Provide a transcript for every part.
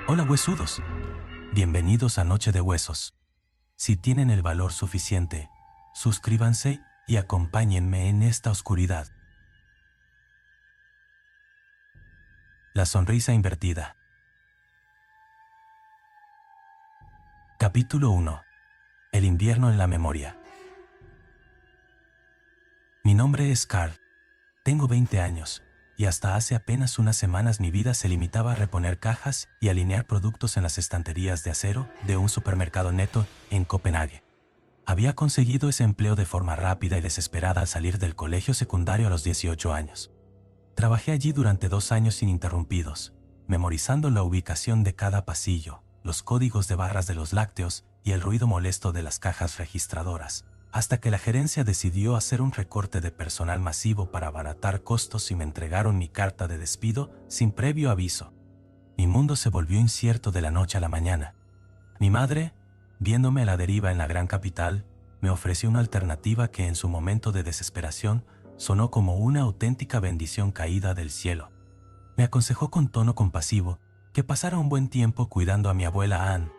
Hola huesudos, bienvenidos a Noche de Huesos. Si tienen el valor suficiente, suscríbanse y acompáñenme en esta oscuridad. La sonrisa invertida. Capítulo 1. El invierno en la memoria. Mi nombre es Carl. Tengo 20 años. Y hasta hace apenas unas semanas mi vida se limitaba a reponer cajas y alinear productos en las estanterías de acero de un supermercado Netto en Copenhague. Había conseguido ese empleo de forma rápida y desesperada al salir del colegio secundario a los 18 años. Trabajé allí durante 2 años ininterrumpidos, memorizando la ubicación de cada pasillo, los códigos de barras de los lácteos y el ruido molesto de las cajas registradoras, hasta que la gerencia decidió hacer un recorte de personal masivo para abaratar costos y me entregaron mi carta de despido sin previo aviso. Mi mundo se volvió incierto de la noche a la mañana. Mi madre, viéndome a la deriva en la gran capital, me ofreció una alternativa que en su momento de desesperación sonó como una auténtica bendición caída del cielo. Me aconsejó con tono compasivo que pasara un buen tiempo cuidando a mi abuela Anne.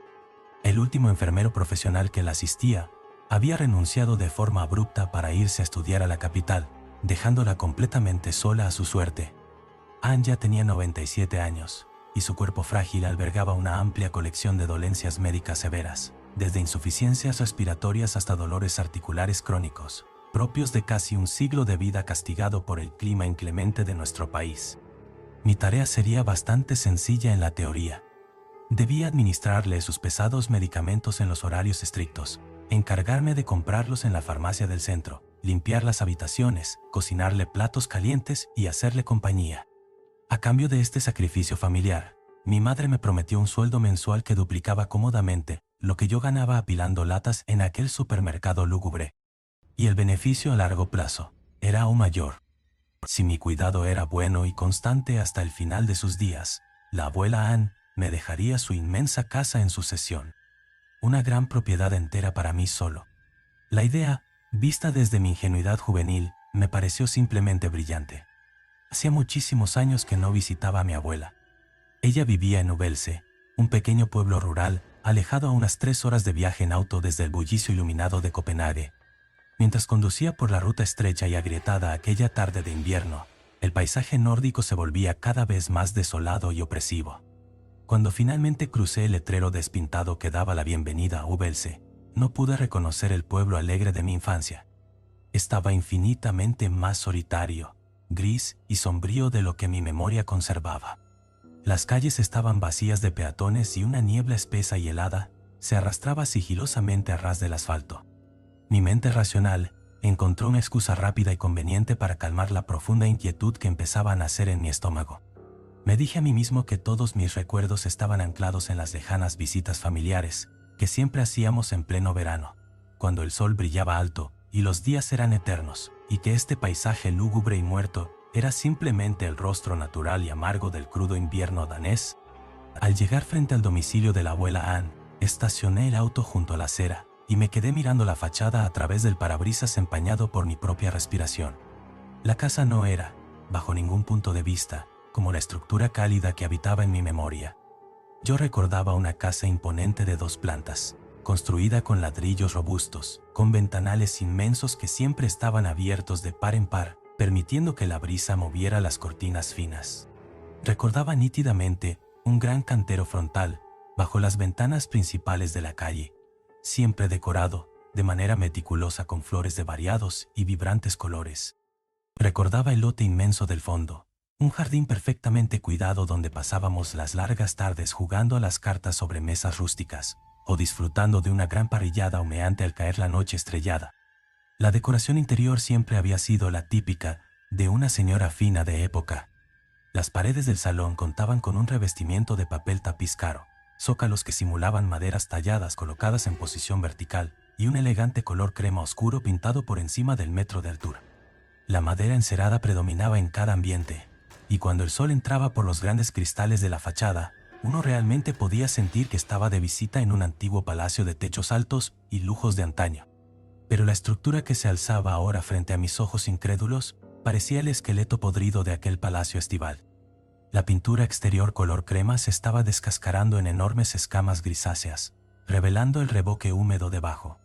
El último enfermero profesional que la asistía había renunciado de forma abrupta para irse a estudiar a la capital, dejándola completamente sola a su suerte. Anne ya tenía 97 años, y su cuerpo frágil albergaba una amplia colección de dolencias médicas severas, desde insuficiencias respiratorias hasta dolores articulares crónicos, propios de casi un siglo de vida castigado por el clima inclemente de nuestro país. Mi tarea sería bastante sencilla en la teoría. Debía administrarle sus pesados medicamentos en los horarios estrictos, encargarme de comprarlos en la farmacia del centro, limpiar las habitaciones, cocinarle platos calientes y hacerle compañía. A cambio de este sacrificio familiar, mi madre me prometió un sueldo mensual que duplicaba cómodamente lo que yo ganaba apilando latas en aquel supermercado lúgubre. Y el beneficio a largo plazo era aún mayor. Si mi cuidado era bueno y constante hasta el final de sus días, la abuela Anne me dejaría su inmensa casa en sucesión. Una gran propiedad entera para mí solo. La idea, vista desde mi ingenuidad juvenil, me pareció simplemente brillante. Hacía muchísimos años que no visitaba a mi abuela. Ella vivía en Ubelse, un pequeño pueblo rural, alejado a unas 3 horas de viaje en auto desde el bullicio iluminado de Copenhague. Mientras conducía por la ruta estrecha y agrietada aquella tarde de invierno, el paisaje nórdico se volvía cada vez más desolado y opresivo. Cuando finalmente crucé el letrero despintado que daba la bienvenida a Ubelse, no pude reconocer el pueblo alegre de mi infancia. Estaba infinitamente más solitario, gris y sombrío de lo que mi memoria conservaba. Las calles estaban vacías de peatones y una niebla espesa y helada se arrastraba sigilosamente a ras del asfalto. Mi mente racional encontró una excusa rápida y conveniente para calmar la profunda inquietud que empezaba a nacer en mi estómago. Me dije a mí mismo que todos mis recuerdos estaban anclados en las lejanas visitas familiares que siempre hacíamos en pleno verano, cuando el sol brillaba alto y los días eran eternos, y que este paisaje lúgubre y muerto era simplemente el rostro natural y amargo del crudo invierno danés. Al llegar frente al domicilio de la abuela Anne, estacioné el auto junto a la acera y me quedé mirando la fachada a través del parabrisas empañado por mi propia respiración. La casa no era, bajo ningún punto de vista, como la estructura cálida que habitaba en mi memoria. Yo recordaba una casa imponente de 2 plantas, construida con ladrillos robustos, con ventanales inmensos que siempre estaban abiertos de par en par, permitiendo que la brisa moviera las cortinas finas. Recordaba nítidamente un gran cantero frontal, bajo las ventanas principales de la calle, siempre decorado de manera meticulosa con flores de variados y vibrantes colores. Recordaba el lote inmenso del fondo, un jardín perfectamente cuidado donde pasábamos las largas tardes jugando a las cartas sobre mesas rústicas o disfrutando de una gran parrillada humeante al caer la noche estrellada. La decoración interior siempre había sido la típica de una señora fina de época. Las paredes del salón contaban con un revestimiento de papel tapiz caro, zócalos que simulaban maderas talladas colocadas en posición vertical, y un elegante color crema oscuro pintado por encima del metro de altura. La madera encerada predominaba en cada ambiente, y cuando el sol entraba por los grandes cristales de la fachada, uno realmente podía sentir que estaba de visita en un antiguo palacio de techos altos y lujos de antaño. Pero la estructura que se alzaba ahora frente a mis ojos incrédulos parecía el esqueleto podrido de aquel palacio estival. La pintura exterior color crema se estaba descascarando en enormes escamas grisáceas, revelando el revoque húmedo debajo.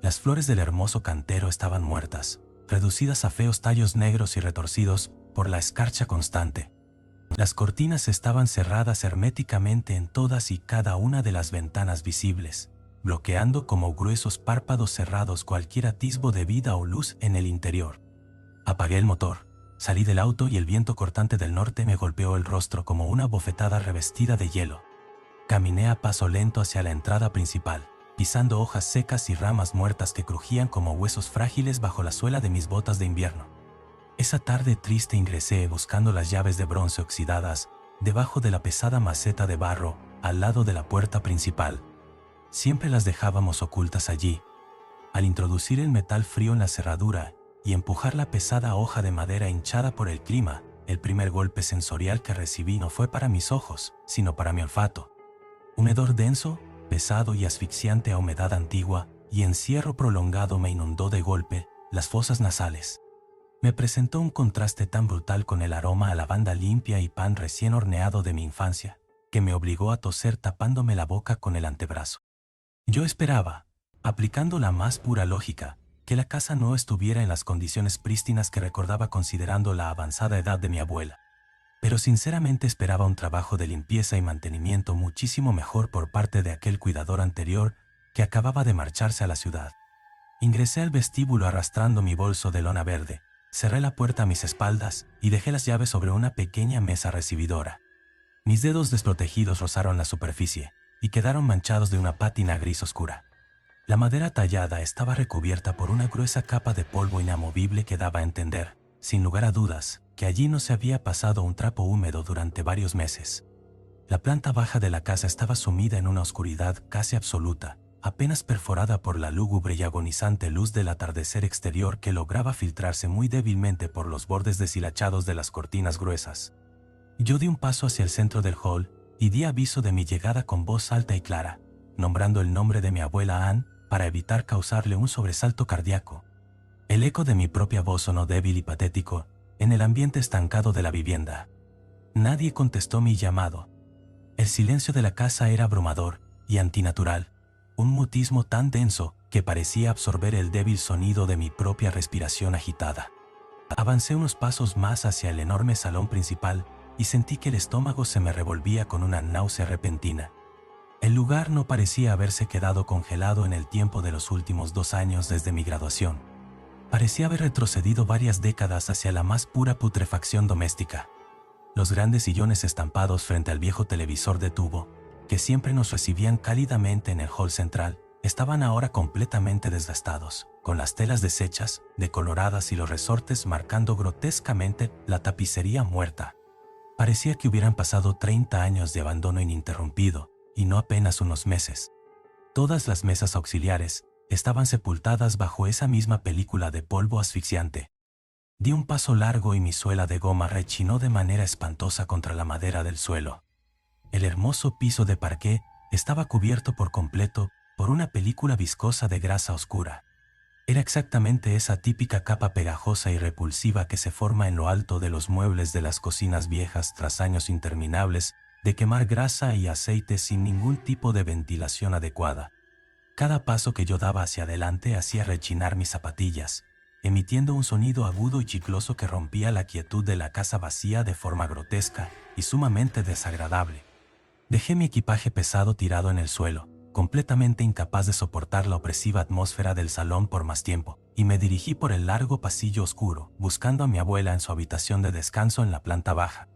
Las flores del hermoso cantero estaban muertas, reducidas a feos tallos negros y retorcidos por la escarcha constante. Las cortinas estaban cerradas herméticamente en todas y cada una de las ventanas visibles, bloqueando como gruesos párpados cerrados cualquier atisbo de vida o luz en el interior. Apagué el motor, salí del auto y el viento cortante del norte me golpeó el rostro como una bofetada revestida de hielo. Caminé a paso lento hacia la entrada principal, pisando hojas secas y ramas muertas que crujían como huesos frágiles bajo la suela de mis botas de invierno. Esa tarde triste ingresé buscando las llaves de bronce oxidadas debajo de la pesada maceta de barro al lado de la puerta principal. Siempre las dejábamos ocultas allí. Al introducir el metal frío en la cerradura y empujar la pesada hoja de madera hinchada por el clima, el primer golpe sensorial que recibí no fue para mis ojos, sino para mi olfato. Un hedor denso, pesado y asfixiante a humedad antigua y encierro prolongado me inundó de golpe las fosas nasales. Me presentó un contraste tan brutal con el aroma a lavanda limpia y pan recién horneado de mi infancia, que me obligó a toser tapándome la boca con el antebrazo. Yo esperaba, aplicando la más pura lógica, que la casa no estuviera en las condiciones prístinas que recordaba considerando la avanzada edad de mi abuela. Pero sinceramente esperaba un trabajo de limpieza y mantenimiento muchísimo mejor por parte de aquel cuidador anterior que acababa de marcharse a la ciudad. Ingresé al vestíbulo arrastrando mi bolso de lona verde, cerré la puerta a mis espaldas y dejé las llaves sobre una pequeña mesa recibidora. Mis dedos desprotegidos rozaron la superficie y quedaron manchados de una pátina gris oscura. La madera tallada estaba recubierta por una gruesa capa de polvo inamovible que daba a entender, sin lugar a dudas, que allí no se había pasado un trapo húmedo durante varios meses. La planta baja de la casa estaba sumida en una oscuridad casi absoluta, apenas perforada por la lúgubre y agonizante luz del atardecer exterior que lograba filtrarse muy débilmente por los bordes deshilachados de las cortinas gruesas. Yo di un paso hacia el centro del hall y di aviso de mi llegada con voz alta y clara, nombrando el nombre de mi abuela Ann para evitar causarle un sobresalto cardíaco. El eco de mi propia voz sonó débil y patético en el ambiente estancado de la vivienda. Nadie contestó mi llamado. El silencio de la casa era abrumador y antinatural, un mutismo tan denso que parecía absorber el débil sonido de mi propia respiración agitada. Avancé unos pasos más hacia el enorme salón principal y sentí que el estómago se me revolvía con una náusea repentina. El lugar no parecía haberse quedado congelado en el tiempo de los últimos 2 años desde mi graduación. Parecía haber retrocedido varias décadas hacia la más pura putrefacción doméstica. Los grandes sillones estampados frente al viejo televisor de tubo, que siempre nos recibían cálidamente en el hall central, estaban ahora completamente desgastados, con las telas deshechas, decoloradas y los resortes marcando grotescamente la tapicería muerta. Parecía que hubieran pasado 30 años de abandono ininterrumpido, y no apenas unos meses. Todas las mesas auxiliares estaban sepultadas bajo esa misma película de polvo asfixiante. Di un paso largo y mi suela de goma rechinó de manera espantosa contra la madera del suelo. El hermoso piso de parqué estaba cubierto por completo por una película viscosa de grasa oscura. Era exactamente esa típica capa pegajosa y repulsiva que se forma en lo alto de los muebles de las cocinas viejas tras años interminables de quemar grasa y aceite sin ningún tipo de ventilación adecuada. Cada paso que yo daba hacia adelante hacía rechinar mis zapatillas, emitiendo un sonido agudo y chicloso que rompía la quietud de la casa vacía de forma grotesca y sumamente desagradable. Dejé mi equipaje pesado tirado en el suelo, completamente incapaz de soportar la opresiva atmósfera del salón por más tiempo, y me dirigí por el largo pasillo oscuro, buscando a mi abuela en su habitación de descanso en la planta baja.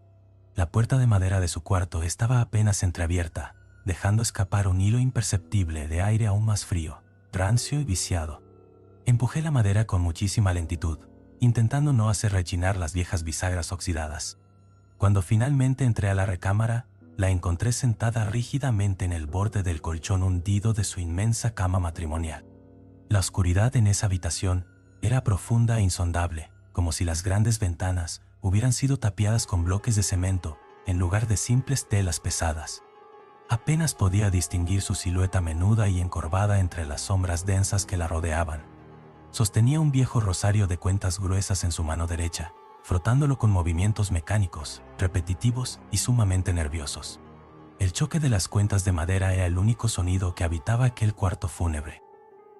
La puerta de madera de su cuarto estaba apenas entreabierta, dejando escapar un hilo imperceptible de aire aún más frío, rancio y viciado. Empujé la madera con muchísima lentitud, intentando no hacer rechinar las viejas bisagras oxidadas. Cuando finalmente entré a la recámara, la encontré sentada rígidamente en el borde del colchón hundido de su inmensa cama matrimonial. La oscuridad en esa habitación era profunda e insondable, como si las grandes ventanas hubieran sido tapiadas con bloques de cemento en lugar de simples telas pesadas. Apenas podía distinguir su silueta menuda y encorvada entre las sombras densas que la rodeaban. Sostenía un viejo rosario de cuentas gruesas en su mano derecha, frotándolo con movimientos mecánicos, repetitivos y sumamente nerviosos. El choque de las cuentas de madera era el único sonido que habitaba aquel cuarto fúnebre.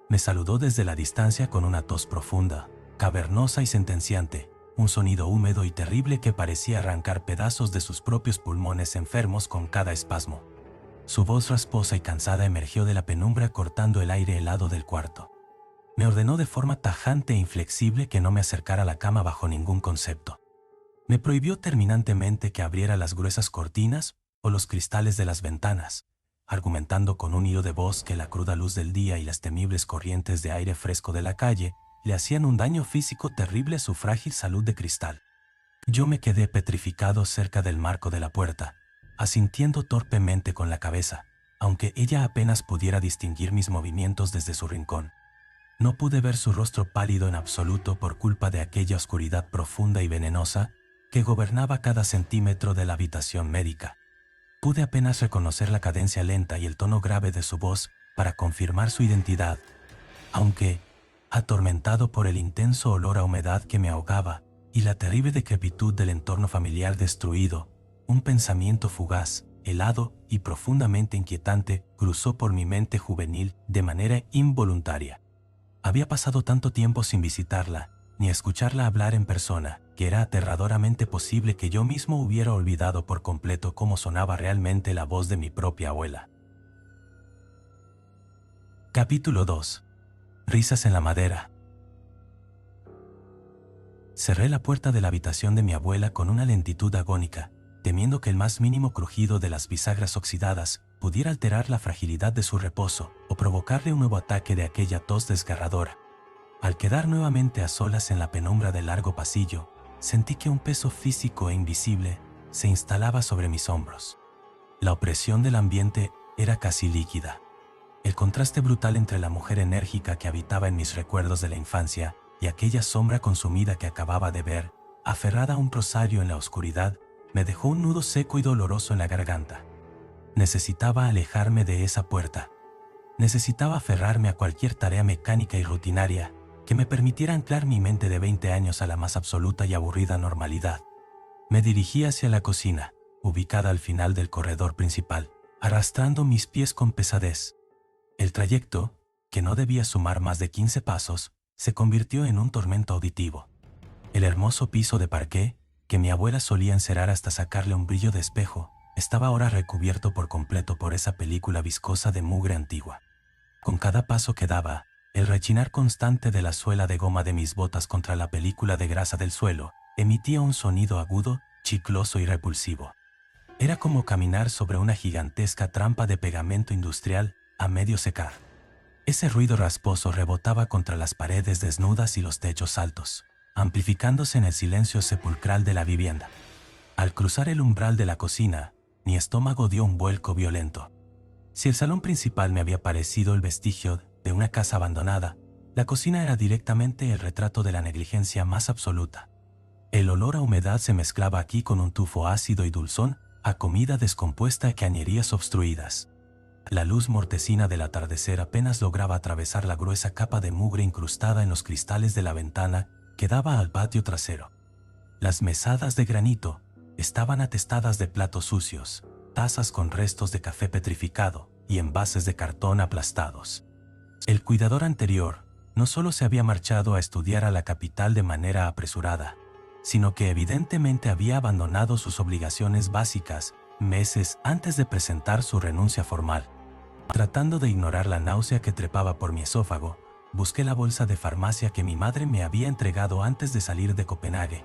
Me saludó desde la distancia con una tos profunda, cavernosa y sentenciante, un sonido húmedo y terrible que parecía arrancar pedazos de sus propios pulmones enfermos con cada espasmo. Su voz rasposa y cansada emergió de la penumbra cortando el aire helado del cuarto. Me ordenó de forma tajante e inflexible que no me acercara a la cama bajo ningún concepto. Me prohibió terminantemente que abriera las gruesas cortinas o los cristales de las ventanas, argumentando con un hilo de voz que la cruda luz del día y las temibles corrientes de aire fresco de la calle le hacían un daño físico terrible a su frágil salud de cristal. Yo me quedé petrificado cerca del marco de la puerta, asintiendo torpemente con la cabeza, aunque ella apenas pudiera distinguir mis movimientos desde su rincón. No pude ver su rostro pálido en absoluto por culpa de aquella oscuridad profunda y venenosa que gobernaba cada centímetro de la habitación médica. Pude apenas reconocer la cadencia lenta y el tono grave de su voz para confirmar su identidad, aunque, atormentado por el intenso olor a humedad que me ahogaba y la terrible decrepitud del entorno familiar destruido, un pensamiento fugaz, helado y profundamente inquietante cruzó por mi mente juvenil de manera involuntaria. Había pasado tanto tiempo sin visitarla, ni escucharla hablar en persona, que era aterradoramente posible que yo mismo hubiera olvidado por completo cómo sonaba realmente la voz de mi propia abuela. Capítulo 2. Risas en la madera. Cerré la puerta de la habitación de mi abuela con una lentitud agónica, temiendo que el más mínimo crujido de las bisagras oxidadas pudiera alterar la fragilidad de su reposo o provocarle un nuevo ataque de aquella tos desgarradora. Al quedar nuevamente a solas en la penumbra del largo pasillo, sentí que un peso físico e invisible se instalaba sobre mis hombros. La opresión del ambiente era casi líquida. El contraste brutal entre la mujer enérgica que habitaba en mis recuerdos de la infancia y aquella sombra consumida que acababa de ver, aferrada a un rosario en la oscuridad, me dejó un nudo seco y doloroso en la garganta. Necesitaba alejarme de esa puerta. Necesitaba aferrarme a cualquier tarea mecánica y rutinaria que me permitiera anclar mi mente de 20 años a la más absoluta y aburrida normalidad. Me dirigí hacia la cocina, ubicada al final del corredor principal, arrastrando mis pies con pesadez. El trayecto, que no debía sumar más de 15 pasos, se convirtió en un tormento auditivo. El hermoso piso de parqué, que mi abuela solía encerar hasta sacarle un brillo de espejo, estaba ahora recubierto por completo por esa película viscosa de mugre antigua. Con cada paso que daba, el rechinar constante de la suela de goma de mis botas contra la película de grasa del suelo emitía un sonido agudo, chicloso y repulsivo. Era como caminar sobre una gigantesca trampa de pegamento industrial a medio secar. Ese ruido rasposo rebotaba contra las paredes desnudas y los techos altos, amplificándose en el silencio sepulcral de la vivienda. Al cruzar el umbral de la cocina, mi estómago dio un vuelco violento. Si el salón principal me había parecido el vestigio de una casa abandonada, la cocina era directamente el retrato de la negligencia más absoluta. El olor a humedad se mezclaba aquí con un tufo ácido y dulzón a comida descompuesta y cañerías obstruidas. La luz mortecina del atardecer apenas lograba atravesar la gruesa capa de mugre incrustada en los cristales de la ventana que daba al patio trasero. Las mesadas de granito estaban atestadas de platos sucios, tazas con restos de café petrificado y envases de cartón aplastados. El cuidador anterior no solo se había marchado a estudiar a la capital de manera apresurada, sino que evidentemente había abandonado sus obligaciones básicas meses antes de presentar su renuncia formal. Tratando de ignorar la náusea que trepaba por mi esófago, busqué la bolsa de farmacia que mi madre me había entregado antes de salir de Copenhague.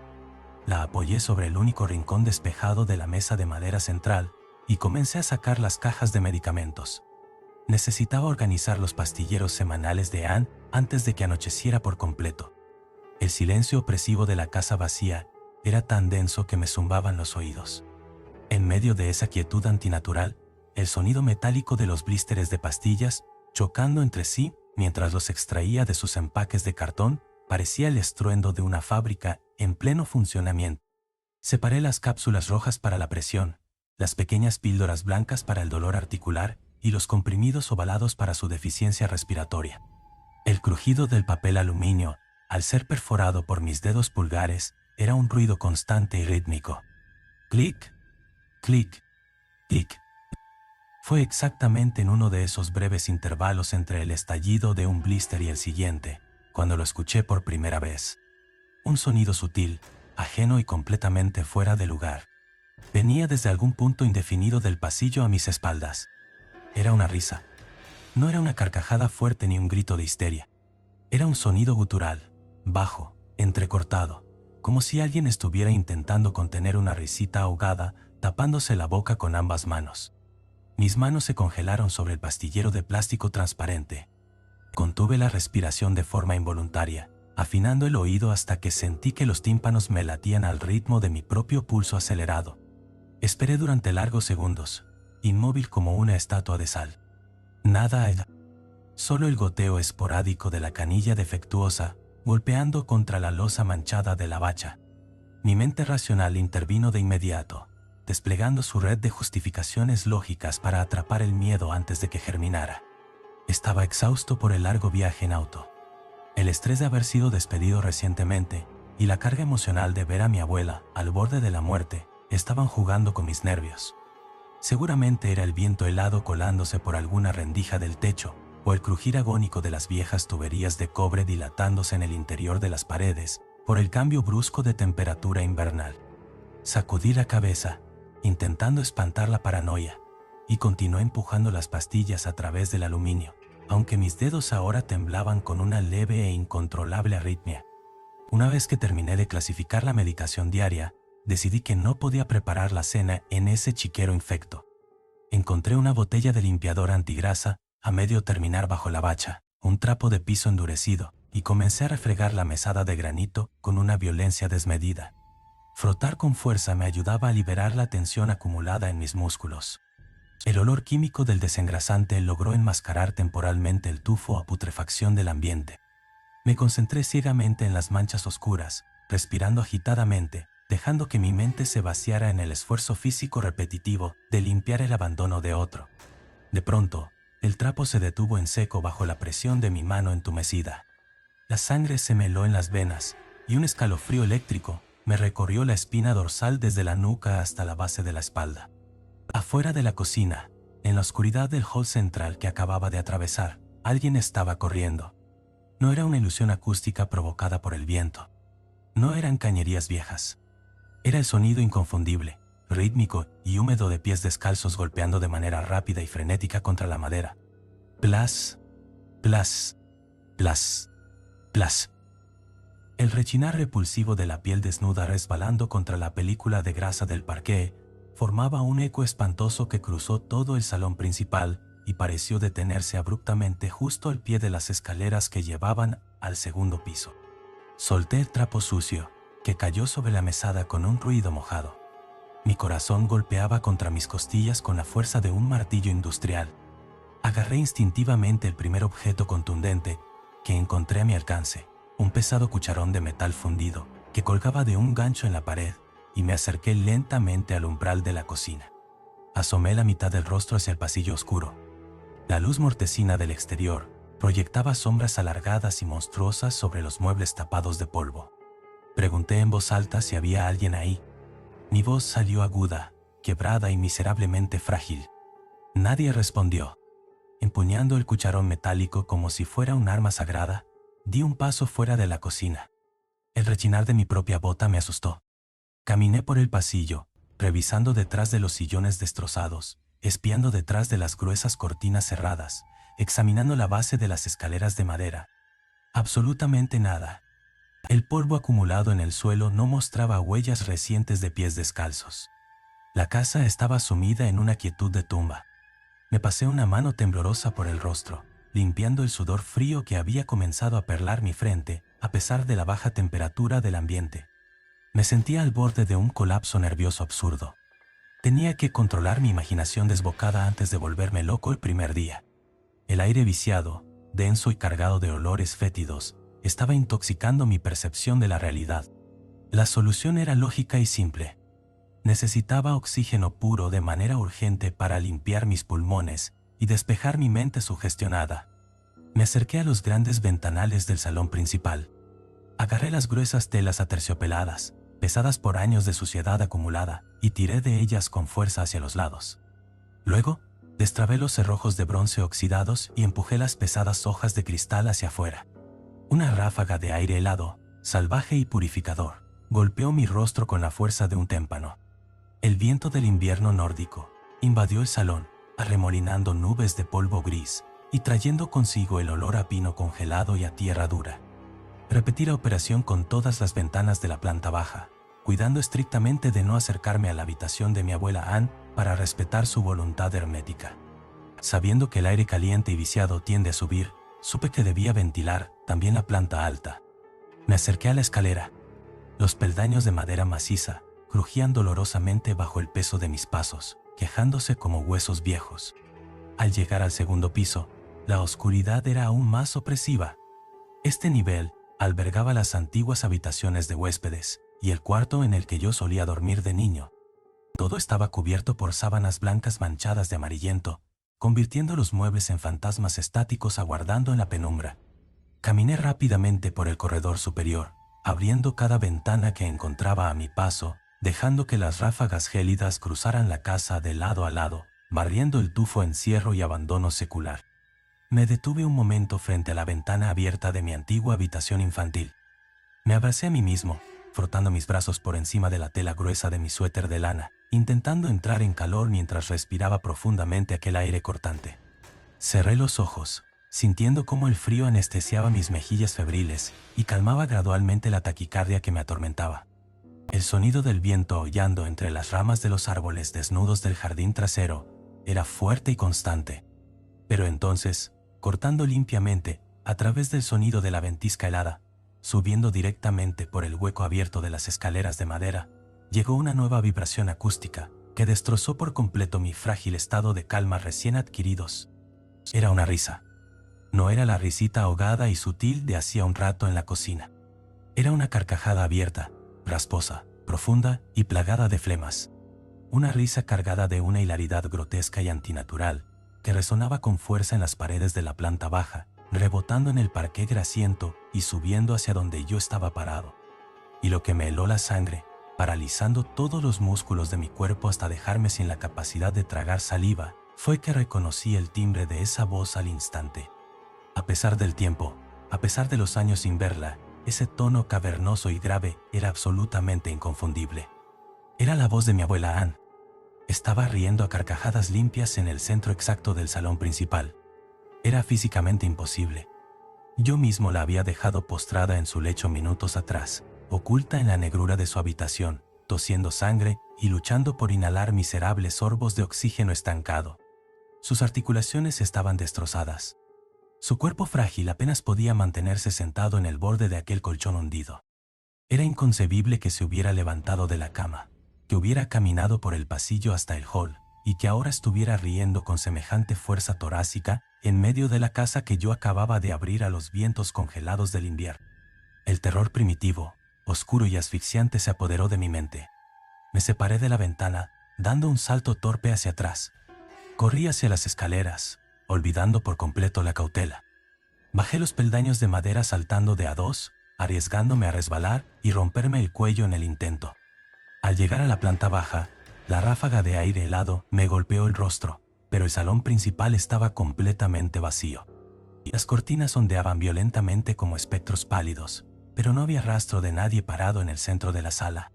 La apoyé sobre el único rincón despejado de la mesa de madera central y comencé a sacar las cajas de medicamentos. Necesitaba organizar los pastilleros semanales de Anne antes de que anocheciera por completo. El silencio opresivo de la casa vacía era tan denso que me zumbaban los oídos. En medio de esa quietud antinatural, el sonido metálico de los blísteres de pastillas, chocando entre sí, mientras los extraía de sus empaques de cartón, parecía el estruendo de una fábrica en pleno funcionamiento. Separé las cápsulas rojas para la presión, las pequeñas píldoras blancas para el dolor articular y los comprimidos ovalados para su deficiencia respiratoria. El crujido del papel aluminio, al ser perforado por mis dedos pulgares, era un ruido constante y rítmico. Clic, clic, clic. Fue exactamente en uno de esos breves intervalos entre el estallido de un blister y el siguiente, cuando lo escuché por primera vez. Un sonido sutil, ajeno y completamente fuera de lugar. Venía desde algún punto indefinido del pasillo a mis espaldas. Era una risa. No era una carcajada fuerte ni un grito de histeria. Era un sonido gutural, bajo, entrecortado, como si alguien estuviera intentando contener una risita ahogada, tapándose la boca con ambas manos. Mis manos se congelaron sobre el pastillero de plástico transparente. Contuve la respiración de forma involuntaria, afinando el oído hasta que sentí que los tímpanos me latían al ritmo de mi propio pulso acelerado. Esperé durante largos segundos, inmóvil como una estatua de sal. Nada era. Solo el goteo esporádico de la canilla defectuosa, golpeando contra la losa manchada de la bacha. Mi mente racional intervino de inmediato, desplegando su red de justificaciones lógicas para atrapar el miedo antes de que germinara. Estaba exhausto por el largo viaje en auto. El estrés de haber sido despedido recientemente y la carga emocional de ver a mi abuela, al borde de la muerte, estaban jugando con mis nervios. Seguramente era el viento helado colándose por alguna rendija del techo, o el crujir agónico de las viejas tuberías de cobre dilatándose en el interior de las paredes, por el cambio brusco de temperatura invernal. Sacudí la cabeza, intentando espantar la paranoia, y continué empujando las pastillas a través del aluminio, aunque mis dedos ahora temblaban con una leve e incontrolable arritmia. Una vez que terminé de clasificar la medicación diaria, decidí que no podía preparar la cena en ese chiquero infecto. Encontré una botella de limpiador antigrasa a medio terminar bajo la bacha, un trapo de piso endurecido, y comencé a refregar la mesada de granito con una violencia desmedida. Frotar con fuerza me ayudaba a liberar la tensión acumulada en mis músculos. El olor químico del desengrasante logró enmascarar temporalmente el tufo a putrefacción del ambiente. Me concentré ciegamente en las manchas oscuras, respirando agitadamente, dejando que mi mente se vaciara en el esfuerzo físico repetitivo de limpiar el abandono de otro. De pronto, el trapo se detuvo en seco bajo la presión de mi mano entumecida. La sangre se me heló en las venas y un escalofrío eléctrico me recorrió la espina dorsal desde la nuca hasta la base de la espalda. Afuera de la cocina, en la oscuridad del hall central que acababa de atravesar, alguien estaba corriendo. No era una ilusión acústica provocada por el viento. No eran cañerías viejas. Era el sonido inconfundible, rítmico y húmedo de pies descalzos golpeando de manera rápida y frenética contra la madera. Plas, plas, plas, plas. El rechinar repulsivo de la piel desnuda resbalando contra la película de grasa del parqué formaba un eco espantoso que cruzó todo el salón principal y pareció detenerse abruptamente justo al pie de las escaleras que llevaban al segundo piso. Solté el trapo sucio, que cayó sobre la mesada con un ruido mojado. Mi corazón golpeaba contra mis costillas con la fuerza de un martillo industrial. Agarré instintivamente el primer objeto contundente que encontré a mi alcance, un pesado cucharón de metal fundido que colgaba de un gancho en la pared, y me acerqué lentamente al umbral de la cocina. Asomé la mitad del rostro hacia el pasillo oscuro. La luz mortecina del exterior proyectaba sombras alargadas y monstruosas sobre los muebles tapados de polvo. Pregunté en voz alta si había alguien ahí. Mi voz salió aguda, quebrada y miserablemente frágil. Nadie respondió. Empuñando el cucharón metálico como si fuera un arma sagrada, di un paso fuera de la cocina. El rechinar de mi propia bota me asustó. Caminé por el pasillo, revisando detrás de los sillones destrozados, espiando detrás de las gruesas cortinas cerradas, examinando la base de las escaleras de madera. Absolutamente nada. El polvo acumulado en el suelo no mostraba huellas recientes de pies descalzos. La casa estaba sumida en una quietud de tumba. Me pasé una mano temblorosa por el rostro, limpiando el sudor frío que había comenzado a perlar mi frente, a pesar de la baja temperatura del ambiente. Me sentía al borde de un colapso nervioso absurdo. Tenía que controlar mi imaginación desbocada antes de volverme loco el primer día. El aire viciado, denso y cargado de olores fétidos, estaba intoxicando mi percepción de la realidad. La solución era lógica y simple. Necesitaba oxígeno puro de manera urgente para limpiar mis pulmones y despejar mi mente sugestionada. Me acerqué a los grandes ventanales del salón principal. Agarré las gruesas telas aterciopeladas, pesadas por años de suciedad acumulada, y tiré de ellas con fuerza hacia los lados. Luego, destrabé los cerrojos de bronce oxidados y empujé las pesadas hojas de cristal hacia afuera. Una ráfaga de aire helado, salvaje y purificador, golpeó mi rostro con la fuerza de un témpano. El viento del invierno nórdico invadió el salón, arremolinando nubes de polvo gris y trayendo consigo el olor a pino congelado y a tierra dura. Repetí la operación con todas las ventanas de la planta baja, cuidando estrictamente de no acercarme a la habitación de mi abuela Anne para respetar su voluntad hermética. Sabiendo que el aire caliente y viciado tiende a subir, supe que debía ventilar también la planta alta. Me acerqué a la escalera. Los peldaños de madera maciza crujían dolorosamente bajo el peso de mis pasos, quejándose como huesos viejos. Al llegar al segundo piso, la oscuridad era aún más opresiva. Este nivel albergaba las antiguas habitaciones de huéspedes y el cuarto en el que yo solía dormir de niño. Todo estaba cubierto por sábanas blancas manchadas de amarillento, convirtiendo los muebles en fantasmas estáticos aguardando en la penumbra. Caminé rápidamente por el corredor superior, abriendo cada ventana que encontraba a mi paso, dejando que las ráfagas gélidas cruzaran la casa de lado a lado, barriendo el tufo encierro y abandono secular. Me detuve un momento frente a la ventana abierta de mi antigua habitación infantil. Me abracé a mí mismo, frotando mis brazos por encima de la tela gruesa de mi suéter de lana, intentando entrar en calor mientras respiraba profundamente aquel aire cortante. Cerré los ojos, sintiendo cómo el frío anestesiaba mis mejillas febriles y calmaba gradualmente la taquicardia que me atormentaba. El sonido del viento aullando entre las ramas de los árboles desnudos del jardín trasero era fuerte y constante. Pero entonces, cortando limpiamente, a través del sonido de la ventisca helada, subiendo directamente por el hueco abierto de las escaleras de madera, llegó una nueva vibración acústica que destrozó por completo mi frágil estado de calma recién adquiridos. Era una risa. No era la risita ahogada y sutil de hacía un rato en la cocina. Era una carcajada abierta, rasposa, profunda y plagada de flemas. Una risa cargada de una hilaridad grotesca y antinatural que resonaba con fuerza en las paredes de la planta baja, rebotando en el parqué grasiento y subiendo hacia donde yo estaba parado. Y lo que me heló la sangre, paralizando todos los músculos de mi cuerpo hasta dejarme sin la capacidad de tragar saliva, fue que reconocí el timbre de esa voz al instante. A pesar del tiempo, a pesar de los años sin verla, ese tono cavernoso y grave era absolutamente inconfundible. Era la voz de mi abuela Anne. Estaba riendo a carcajadas limpias en el centro exacto del salón principal. Era físicamente imposible. Yo mismo la había dejado postrada en su lecho minutos atrás, oculta en la negrura de su habitación, tosiendo sangre y luchando por inhalar miserables sorbos de oxígeno estancado. Sus articulaciones estaban destrozadas. Su cuerpo frágil apenas podía mantenerse sentado en el borde de aquel colchón hundido. Era inconcebible que se hubiera levantado de la cama, que hubiera caminado por el pasillo hasta el hall y que ahora estuviera riendo con semejante fuerza torácica en medio de la casa que yo acababa de abrir a los vientos congelados del invierno. El terror primitivo, oscuro y asfixiante se apoderó de mi mente. Me separé de la ventana, dando un salto torpe hacia atrás. Corrí hacia las escaleras, olvidando por completo la cautela. Bajé los peldaños de madera saltando de a dos, arriesgándome a resbalar y romperme el cuello en el intento. Al llegar a la planta baja, la ráfaga de aire helado me golpeó el rostro, pero el salón principal estaba completamente vacío. Las cortinas ondeaban violentamente como espectros pálidos, pero no había rastro de nadie parado en el centro de la sala.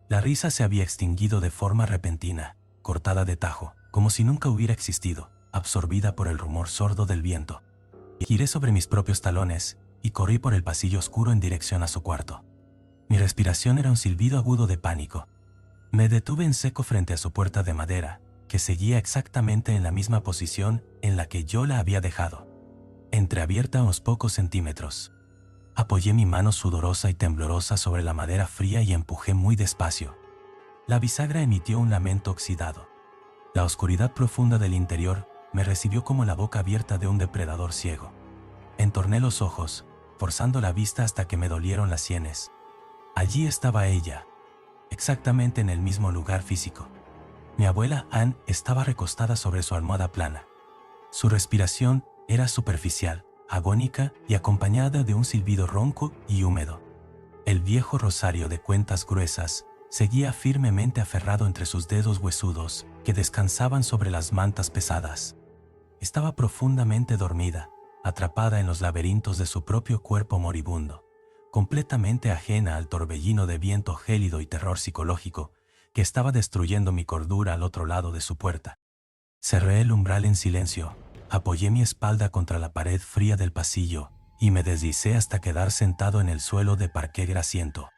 La risa se había extinguido de forma repentina, cortada de tajo, como si nunca hubiera existido, absorbida por el rumor sordo del viento. Giré sobre mis propios talones y corrí por el pasillo oscuro en dirección a su cuarto. Mi respiración era un silbido agudo de pánico. Me detuve en seco frente a su puerta de madera, que seguía exactamente en la misma posición en la que yo la había dejado, entreabierta unos pocos centímetros. Apoyé mi mano sudorosa y temblorosa sobre la madera fría y empujé muy despacio. La bisagra emitió un lamento oxidado. La oscuridad profunda del interior me recibió como la boca abierta de un depredador ciego. Entorné los ojos, forzando la vista hasta que me dolieron las sienes. Allí estaba ella, exactamente en el mismo lugar físico. Mi abuela Ann estaba recostada sobre su almohada plana. Su respiración era superficial, agónica y acompañada de un silbido ronco y húmedo. El viejo rosario de cuentas gruesas seguía firmemente aferrado entre sus dedos huesudos que descansaban sobre las mantas pesadas. Estaba profundamente dormida, atrapada en los laberintos de su propio cuerpo moribundo, completamente ajena al torbellino de viento gélido y terror psicológico que estaba destruyendo mi cordura al otro lado de su puerta. Cerré el umbral en silencio, apoyé mi espalda contra la pared fría del pasillo y me deslicé hasta quedar sentado en el suelo de parqué grasiento.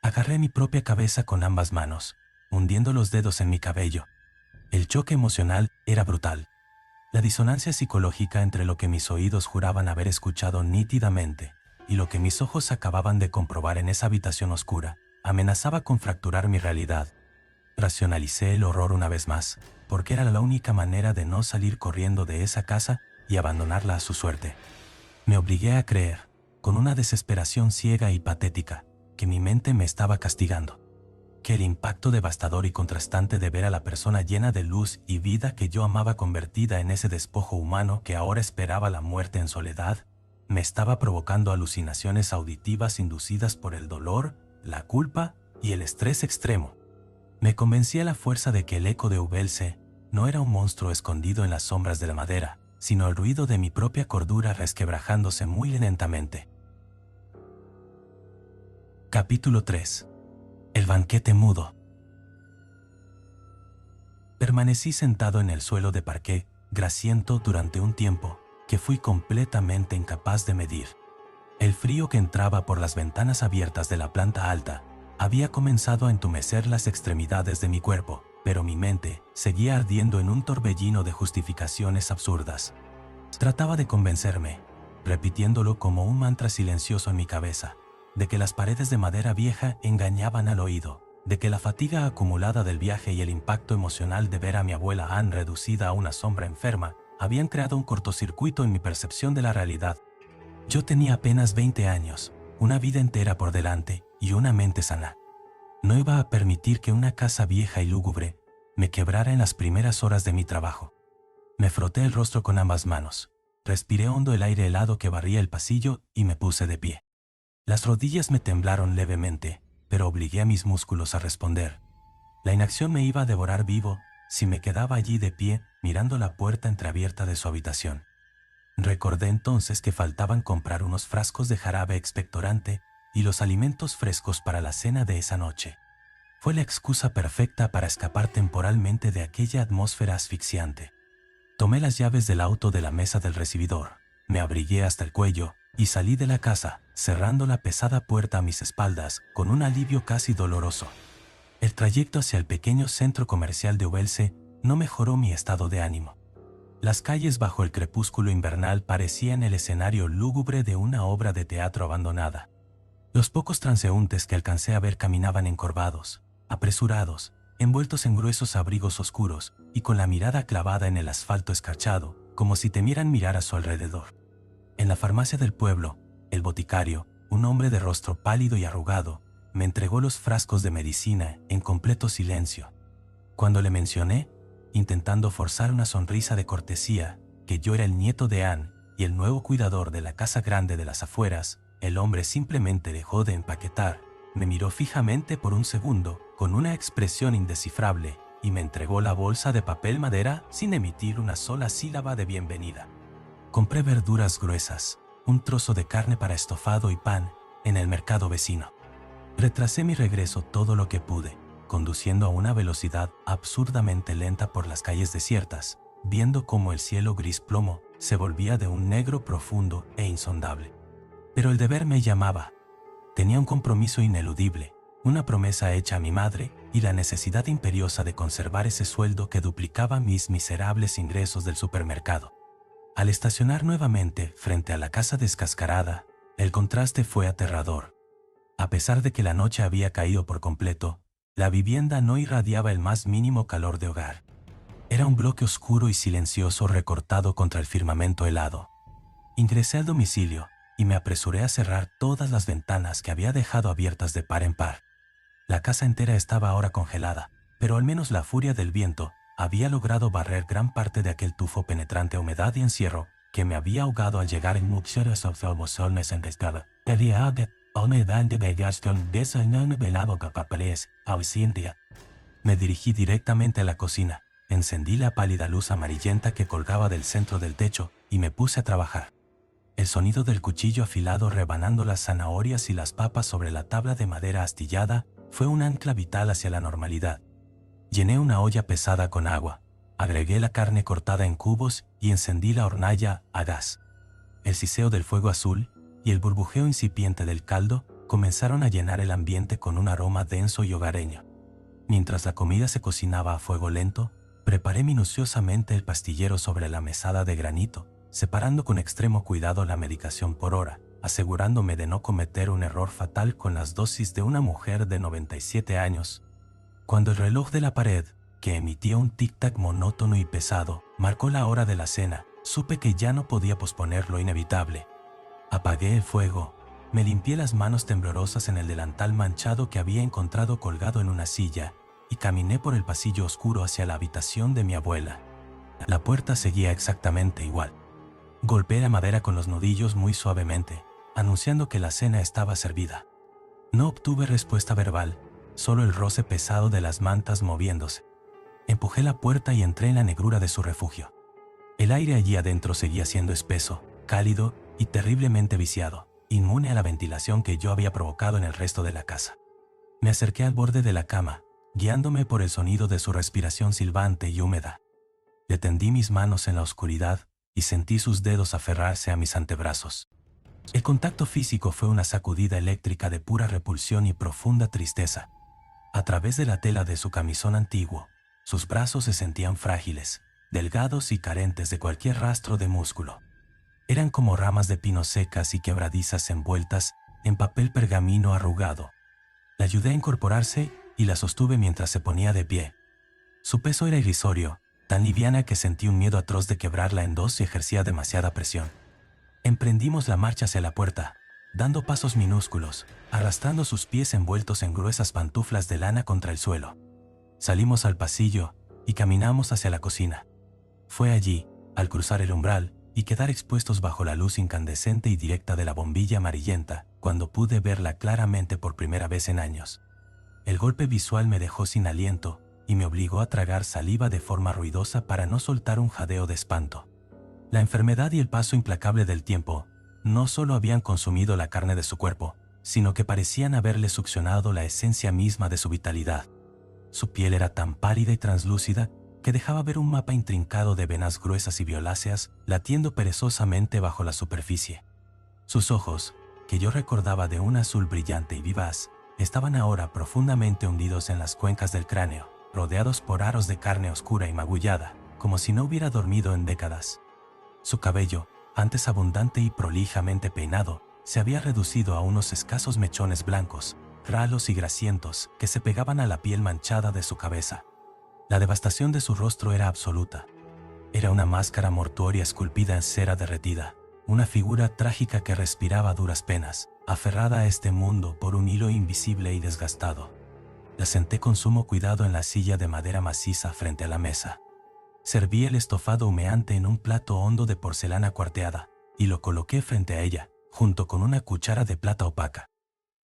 Agarré mi propia cabeza con ambas manos, hundiendo los dedos en mi cabello. El choque emocional era brutal. La disonancia psicológica entre lo que mis oídos juraban haber escuchado nítidamente y lo que mis ojos acababan de comprobar en esa habitación oscura amenazaba con fracturar mi realidad. Racionalicé el horror una vez más, porque era la única manera de no salir corriendo de esa casa y abandonarla a su suerte. Me obligué a creer, con una desesperación ciega y patética, que mi mente me estaba castigando. Que el impacto devastador y contrastante de ver a la persona llena de luz y vida que yo amaba convertida en ese despojo humano que ahora esperaba la muerte en soledad, me estaba provocando alucinaciones auditivas inducidas por el dolor, la culpa y el estrés extremo. Me convencí a la fuerza de que el eco de Ubelse no era un monstruo escondido en las sombras de la madera, sino el ruido de mi propia cordura resquebrajándose muy lentamente. Capítulo 3. El banquete mudo. Permanecí sentado en el suelo de parqué grasiento durante un tiempo que fui completamente incapaz de medir. El frío que entraba por las ventanas abiertas de la planta alta había comenzado a entumecer las extremidades de mi cuerpo, pero mi mente seguía ardiendo en un torbellino de justificaciones absurdas. Trataba de convencerme, repitiéndolo como un mantra silencioso en mi cabeza, de que las paredes de madera vieja engañaban al oído, de que la fatiga acumulada del viaje y el impacto emocional de ver a mi abuela Ann reducida a una sombra enferma habían creado un cortocircuito en mi percepción de la realidad. Yo tenía apenas 20 años, una vida entera por delante y una mente sana. No iba a permitir que una casa vieja y lúgubre me quebrara en las primeras horas de mi trabajo. Me froté el rostro con ambas manos, respiré hondo el aire helado que barría el pasillo y me puse de pie. Las rodillas me temblaron levemente, pero obligué a mis músculos a responder. La inacción me iba a devorar vivo si me quedaba allí de pie mirando la puerta entreabierta de su habitación. Recordé entonces que faltaban comprar unos frascos de jarabe expectorante y los alimentos frescos para la cena de esa noche. Fue la excusa perfecta para escapar temporalmente de aquella atmósfera asfixiante. Tomé las llaves del auto de la mesa del recibidor, me abrigué hasta el cuello y salí de la casa, cerrando la pesada puerta a mis espaldas con un alivio casi doloroso. El trayecto hacia el pequeño centro comercial de Ubelse no mejoró mi estado de ánimo. Las calles bajo el crepúsculo invernal parecían el escenario lúgubre de una obra de teatro abandonada. Los pocos transeúntes que alcancé a ver caminaban encorvados, apresurados, envueltos en gruesos abrigos oscuros y con la mirada clavada en el asfalto escarchado, como si temieran mirar a su alrededor. En la farmacia del pueblo, el boticario, un hombre de rostro pálido y arrugado, me entregó los frascos de medicina en completo silencio. Cuando le mencioné, intentando forzar una sonrisa de cortesía, que yo era el nieto de Ann y el nuevo cuidador de la casa grande de las afueras, el hombre simplemente dejó de empaquetar, me miró fijamente por un segundo con una expresión indescifrable y me entregó la bolsa de papel madera sin emitir una sola sílaba de bienvenida. Compré verduras gruesas, un trozo de carne para estofado y pan en el mercado vecino. Retrasé mi regreso todo lo que pude, conduciendo a una velocidad absurdamente lenta por las calles desiertas, viendo cómo el cielo gris plomo se volvía de un negro profundo e insondable. Pero el deber me llamaba. Tenía un compromiso ineludible, una promesa hecha a mi madre y la necesidad imperiosa de conservar ese sueldo que duplicaba mis miserables ingresos del supermercado. Al estacionar nuevamente frente a la casa descascarada, el contraste fue aterrador. A pesar de que la noche había caído por completo, la vivienda no irradiaba el más mínimo calor de hogar. Era un bloque oscuro y silencioso recortado contra el firmamento helado. Ingresé al domicilio y me apresuré a cerrar todas las ventanas que había dejado abiertas de par en par. La casa entera estaba ahora congelada, pero al menos la furia del viento había logrado barrer gran parte de aquel tufo penetrante a humedad y encierro que me había ahogado al llegar en muchos observaciones en escala. Había humedad de vegación velado papeles, ausiencia. Me dirigí directamente a la cocina, encendí la pálida luz amarillenta que colgaba del centro del techo y me puse a trabajar. El sonido del cuchillo afilado rebanando las zanahorias y las papas sobre la tabla de madera astillada fue un ancla vital hacia la normalidad. Llené una olla pesada con agua, agregué la carne cortada en cubos y encendí la hornalla a gas. El siseo del fuego azul y el burbujeo incipiente del caldo comenzaron a llenar el ambiente con un aroma denso y hogareño. Mientras la comida se cocinaba a fuego lento, preparé minuciosamente el pastillero sobre la mesada de granito, separando con extremo cuidado la medicación por hora, asegurándome de no cometer un error fatal con las dosis de una mujer de 97 años. Cuando el reloj de la pared, que emitía un tic-tac monótono y pesado, marcó la hora de la cena, supe que ya no podía posponer lo inevitable. Apagué el fuego, me limpié las manos temblorosas en el delantal manchado que había encontrado colgado en una silla, y caminé por el pasillo oscuro hacia la habitación de mi abuela. La puerta seguía exactamente igual. Golpeé la madera con los nudillos muy suavemente, anunciando que la cena estaba servida. No obtuve respuesta verbal, solo el roce pesado de las mantas moviéndose. Empujé la puerta y entré en la negrura de su refugio. El aire allí adentro seguía siendo espeso, cálido y terriblemente viciado, inmune a la ventilación que yo había provocado en el resto de la casa. Me acerqué al borde de la cama, guiándome por el sonido de su respiración silbante y húmeda. Le tendí mis manos en la oscuridad y sentí sus dedos aferrarse a mis antebrazos. El contacto físico fue una sacudida eléctrica de pura repulsión y profunda tristeza. A través de la tela de su camisón antiguo, sus brazos se sentían frágiles, delgados y carentes de cualquier rastro de músculo. Eran como ramas de pino secas y quebradizas envueltas en papel pergamino arrugado. La ayudé a incorporarse y la sostuve mientras se ponía de pie. Su peso era irrisorio, tan liviana que sentí un miedo atroz de quebrarla en dos si ejercía demasiada presión. Emprendimos la marcha hacia la puerta, dando pasos minúsculos, arrastrando sus pies envueltos en gruesas pantuflas de lana contra el suelo. Salimos al pasillo y caminamos hacia la cocina. Fue allí, al cruzar el umbral y quedar expuestos bajo la luz incandescente y directa de la bombilla amarillenta, cuando pude verla claramente por primera vez en años. El golpe visual me dejó sin aliento y me obligó a tragar saliva de forma ruidosa para no soltar un jadeo de espanto. La enfermedad y el paso implacable del tiempo no solo habían consumido la carne de su cuerpo, sino que parecían haberle succionado la esencia misma de su vitalidad. Su piel era tan pálida y translúcida que dejaba ver un mapa intrincado de venas gruesas y violáceas latiendo perezosamente bajo la superficie. Sus ojos, que yo recordaba de un azul brillante y vivaz, estaban ahora profundamente hundidos en las cuencas del cráneo, rodeados por aros de carne oscura y magullada, como si no hubiera dormido en décadas. Su cabello, antes abundante y prolijamente peinado, se había reducido a unos escasos mechones blancos, ralos y grasientos que se pegaban a la piel manchada de su cabeza. La devastación de su rostro era absoluta. Era una máscara mortuoria esculpida en cera derretida, una figura trágica que respiraba a duras penas, aferrada a este mundo por un hilo invisible y desgastado. La senté con sumo cuidado en la silla de madera maciza frente a la mesa. Serví el estofado humeante en un plato hondo de porcelana cuarteada y lo coloqué frente a ella, junto con una cuchara de plata opaca.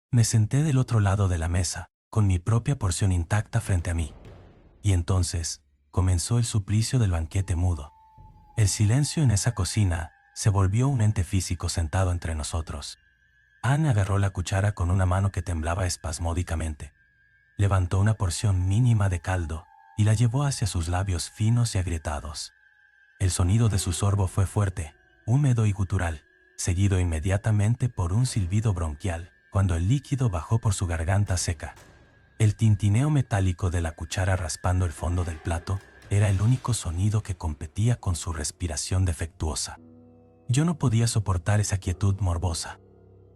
Me senté del otro lado de la mesa, con mi propia porción intacta frente a mí. Y entonces comenzó el suplicio del banquete mudo. El silencio en esa cocina se volvió un ente físico sentado entre nosotros. Anne agarró la cuchara con una mano que temblaba espasmódicamente. Levantó una porción mínima de caldo y la llevó hacia sus labios finos y agrietados. El sonido de su sorbo fue fuerte, húmedo y gutural, seguido inmediatamente por un silbido bronquial, cuando el líquido bajó por su garganta seca. El tintineo metálico de la cuchara raspando el fondo del plato era el único sonido que competía con su respiración defectuosa. Yo no podía soportar esa quietud morbosa.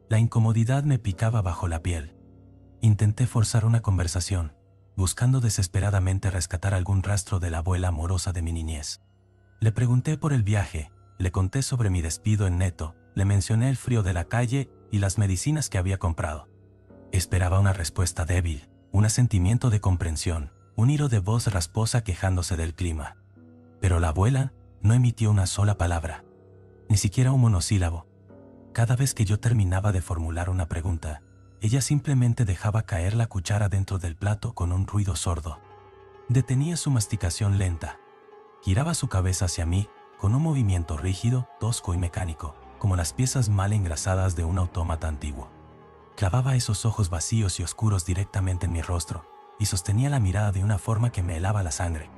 La incomodidad me picaba bajo la piel. Intenté forzar una conversación, buscando desesperadamente rescatar algún rastro de la abuela amorosa de mi niñez. Le pregunté por el viaje Le conté sobre mi despido en Netto, le mencioné el frío de la calle y las medicinas que había comprado. Esperaba una respuesta débil, un asentimiento de comprensión, un hilo de voz rasposa quejándose del clima. Pero la abuela no emitió una sola palabra, ni siquiera un monosílabo. Cada vez que yo terminaba de formular una pregunta, ella simplemente dejaba caer la cuchara dentro del plato con un ruido sordo. Detenía su masticación lenta. Giraba su cabeza hacia mí con un movimiento rígido, tosco y mecánico, como las piezas mal engrasadas de un autómata antiguo. Clavaba esos ojos vacíos y oscuros directamente en mi rostro y sostenía la mirada de una forma que me helaba la sangre.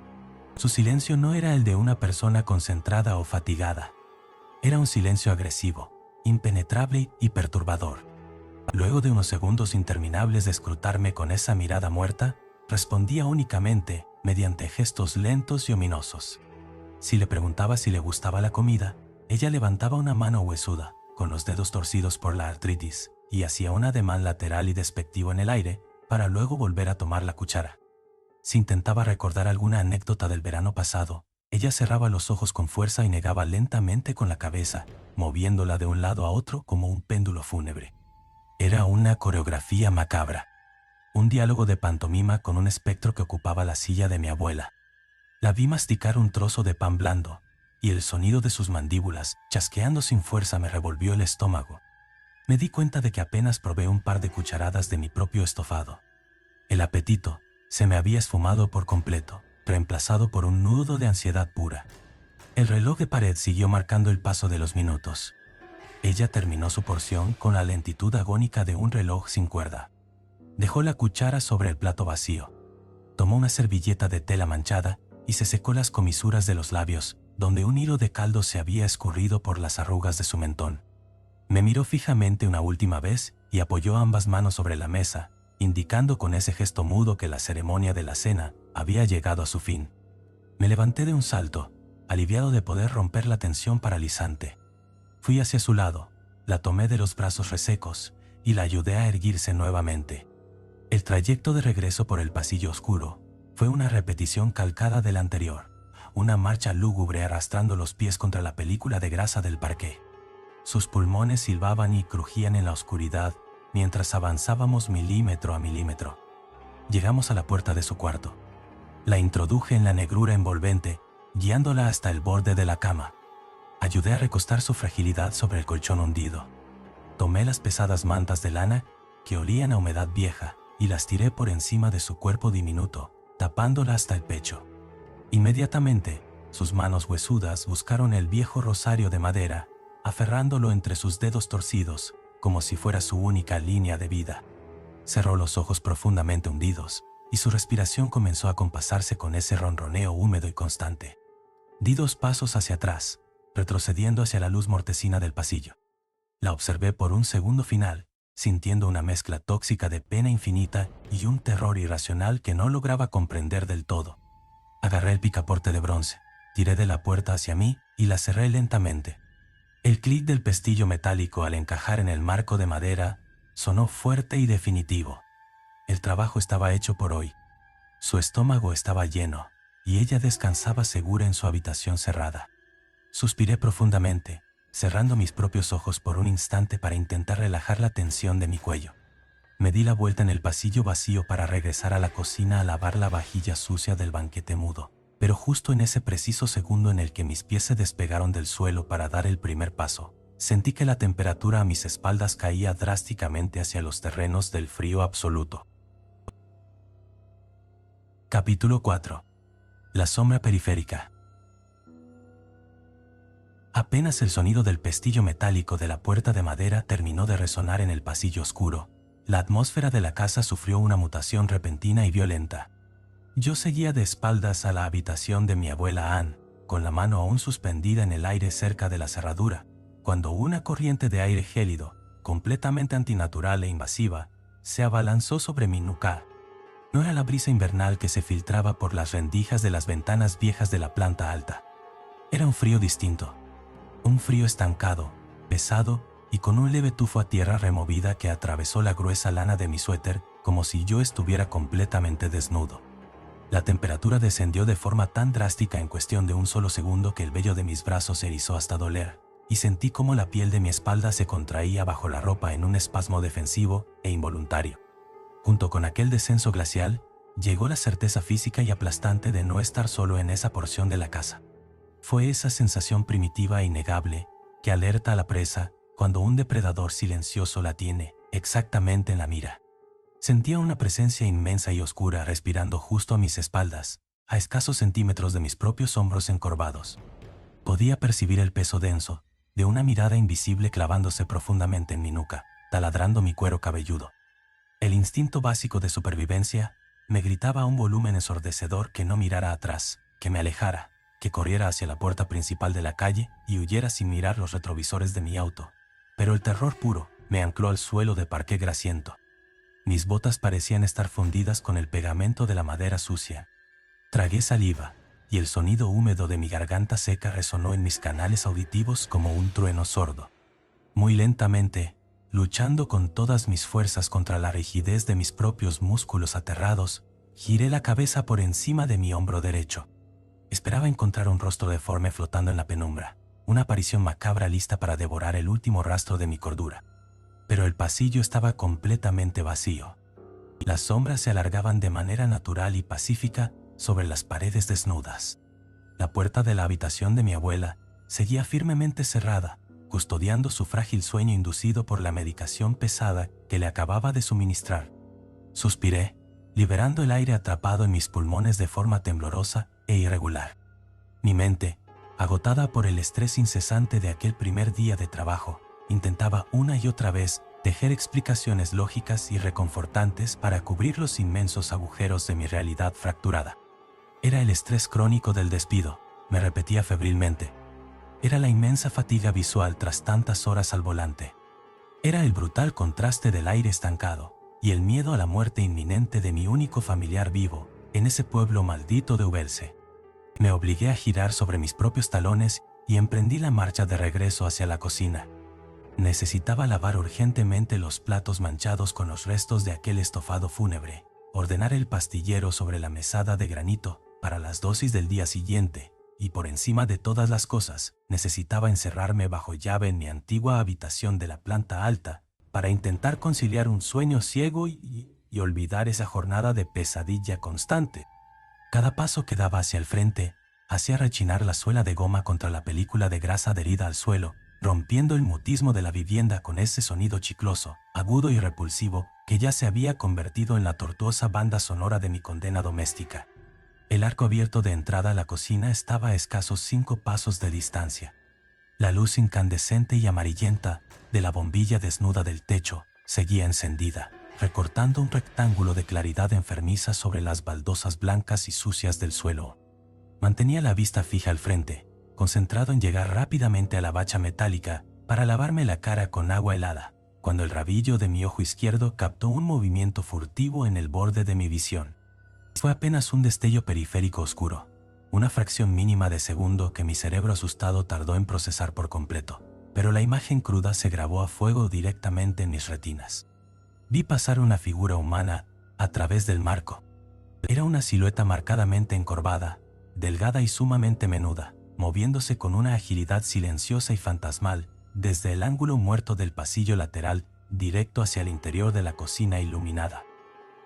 Su silencio no era el de una persona concentrada o fatigada. Era un silencio agresivo, impenetrable y perturbador. Luego de unos segundos interminables de escrutarme con esa mirada muerta, respondía únicamente mediante gestos lentos y ominosos. Si le preguntaba si le gustaba la comida, ella levantaba una mano huesuda, con los dedos torcidos por la artritis, y hacía un ademán lateral y despectivo en el aire, para luego volver a tomar la cuchara. Si intentaba recordar alguna anécdota del verano pasado, ella cerraba los ojos con fuerza y negaba lentamente con la cabeza, moviéndola de un lado a otro como un péndulo fúnebre. Era una coreografía macabra. Un diálogo de pantomima con un espectro que ocupaba la silla de mi abuela. La vi masticar un trozo de pan blando, y el sonido de sus mandíbulas, chasqueando sin fuerza, me revolvió el estómago. Me di cuenta de que apenas probé un par de cucharadas de mi propio estofado. El apetito se me había esfumado por completo, reemplazado por un nudo de ansiedad pura. El reloj de pared siguió marcando el paso de los minutos. Ella terminó su porción con la lentitud agónica de un reloj sin cuerda. Dejó la cuchara sobre el plato vacío. Tomó una servilleta de tela manchada y se secó las comisuras de los labios, donde un hilo de caldo se había escurrido por las arrugas de su mentón. Me miró fijamente una última vez y apoyó ambas manos sobre la mesa, indicando con ese gesto mudo que la ceremonia de la cena había llegado a su fin. Me levanté de un salto, aliviado de poder romper la tensión paralizante. Fui hacia su lado, la tomé de los brazos resecos y la ayudé a erguirse nuevamente. El trayecto de regreso por el pasillo oscuro fue una repetición calcada del anterior, una marcha lúgubre arrastrando los pies contra la película de grasa del parqué. Sus pulmones silbaban y crujían en la oscuridad mientras avanzábamos milímetro a milímetro. Llegamos a la puerta de su cuarto. La introduje en la negrura envolvente, guiándola hasta el borde de la cama. Ayudé a recostar su fragilidad sobre el colchón hundido. Tomé las pesadas mantas de lana que olían a humedad vieja y las tiré por encima de su cuerpo diminuto, tapándola hasta el pecho. Inmediatamente, sus manos huesudas buscaron el viejo rosario de madera, aferrándolo entre sus dedos torcidos, como si fuera su única línea de vida. Cerró los ojos profundamente hundidos, y su respiración comenzó a compasarse con ese ronroneo húmedo y constante. Di 2 pasos hacia atrás, retrocediendo hacia la luz mortecina del pasillo. La observé por un segundo final, sintiendo una mezcla tóxica de pena infinita y un terror irracional que no lograba comprender del todo. Agarré el picaporte de bronce, tiré de la puerta hacia mí y la cerré lentamente. El clic del pestillo metálico al encajar en el marco de madera sonó fuerte y definitivo. El trabajo estaba hecho por hoy. Su estómago estaba lleno y ella descansaba segura en su habitación cerrada. Suspiré profundamente, cerrando mis propios ojos por un instante para intentar relajar la tensión de mi cuello. Me di la vuelta en el pasillo vacío para regresar a la cocina a lavar la vajilla sucia del banquete mudo, pero justo en ese preciso segundo en el que mis pies se despegaron del suelo para dar el primer paso, sentí que la temperatura a mis espaldas caía drásticamente hacia los terrenos del frío absoluto. Capítulo 4. La sombra periférica. Apenas el sonido del pestillo metálico de la puerta de madera terminó de resonar en el pasillo oscuro, la atmósfera de la casa sufrió una mutación repentina y violenta. Yo seguía de espaldas a la habitación de mi abuela Ann, con la mano aún suspendida en el aire cerca de la cerradura, cuando una corriente de aire gélido, completamente antinatural e invasiva, se abalanzó sobre mi nuca. No era la brisa invernal que se filtraba por las rendijas de las ventanas viejas de la planta alta. Era un frío distinto. Un frío estancado, pesado y con un leve tufo a tierra removida que atravesó la gruesa lana de mi suéter como si yo estuviera completamente desnudo. La temperatura descendió de forma tan drástica en cuestión de un solo segundo que el vello de mis brazos se erizó hasta doler, y sentí cómo la piel de mi espalda se contraía bajo la ropa en un espasmo defensivo e involuntario. Junto con aquel descenso glacial, llegó la certeza física y aplastante de no estar solo en esa porción de la casa. Fue esa sensación primitiva e innegable que alerta a la presa cuando un depredador silencioso la tiene exactamente en la mira. Sentía una presencia inmensa y oscura respirando justo a mis espaldas, a escasos centímetros de mis propios hombros encorvados. Podía percibir el peso denso de una mirada invisible clavándose profundamente en mi nuca, taladrando mi cuero cabelludo. El instinto básico de supervivencia me gritaba a un volumen ensordecedor que no mirara atrás, que me alejara, que corriera hacia la puerta principal de la calle y huyera sin mirar los retrovisores de mi auto. Pero el terror puro me ancló al suelo de parqué grasiento. Mis botas parecían estar fundidas con el pegamento de la madera sucia. Tragué saliva, y el sonido húmedo de mi garganta seca resonó en mis canales auditivos como un trueno sordo. Muy lentamente, luchando con todas mis fuerzas contra la rigidez de mis propios músculos aterrados, giré la cabeza por encima de mi hombro derecho. Esperaba encontrar un rostro deforme flotando en la penumbra, una aparición macabra lista para devorar el último rastro de mi cordura. Pero el pasillo estaba completamente vacío. Las sombras se alargaban de manera natural y pacífica sobre las paredes desnudas. La puerta de la habitación de mi abuela seguía firmemente cerrada, custodiando su frágil sueño inducido por la medicación pesada que le acababa de suministrar. Suspiré, liberando el aire atrapado en mis pulmones de forma temblorosa e irregular. Mi mente, agotada por el estrés incesante de aquel primer día de trabajo, intentaba una y otra vez tejer explicaciones lógicas y reconfortantes para cubrir los inmensos agujeros de mi realidad fracturada. Era el estrés crónico del despido, me repetía febrilmente. Era la inmensa fatiga visual tras tantas horas al volante. Era el brutal contraste del aire estancado y el miedo a la muerte inminente de mi único familiar vivo en ese pueblo maldito de Ubelse. Me obligué a girar sobre mis propios talones y emprendí la marcha de regreso hacia la cocina. Necesitaba lavar urgentemente los platos manchados con los restos de aquel estofado fúnebre, ordenar el pastillero sobre la mesada de granito para las dosis del día siguiente, y por encima de todas las cosas, necesitaba encerrarme bajo llave en mi antigua habitación de la planta alta para intentar conciliar un sueño ciego y olvidar esa jornada de pesadilla constante. Cada paso que daba hacia el frente hacía rechinar la suela de goma contra la película de grasa adherida al suelo, rompiendo el mutismo de la vivienda con ese sonido chicloso, agudo y repulsivo que ya se había convertido en la tortuosa banda sonora de mi condena doméstica. El arco abierto de entrada a la cocina estaba a escasos 5 pasos de distancia. La luz incandescente y amarillenta de la bombilla desnuda del techo seguía encendida, recortando un rectángulo de claridad enfermiza sobre las baldosas blancas y sucias del suelo. Mantenía la vista fija al frente, concentrado en llegar rápidamente a la bacha metálica para lavarme la cara con agua helada, cuando el rabillo de mi ojo izquierdo captó un movimiento furtivo en el borde de mi visión. Fue apenas un destello periférico oscuro, una fracción mínima de segundo que mi cerebro asustado tardó en procesar por completo, pero la imagen cruda se grabó a fuego directamente en mis retinas. Vi pasar una figura humana a través del marco. Era una silueta marcadamente encorvada, delgada y sumamente menuda, moviéndose con una agilidad silenciosa y fantasmal desde el ángulo muerto del pasillo lateral directo hacia el interior de la cocina iluminada.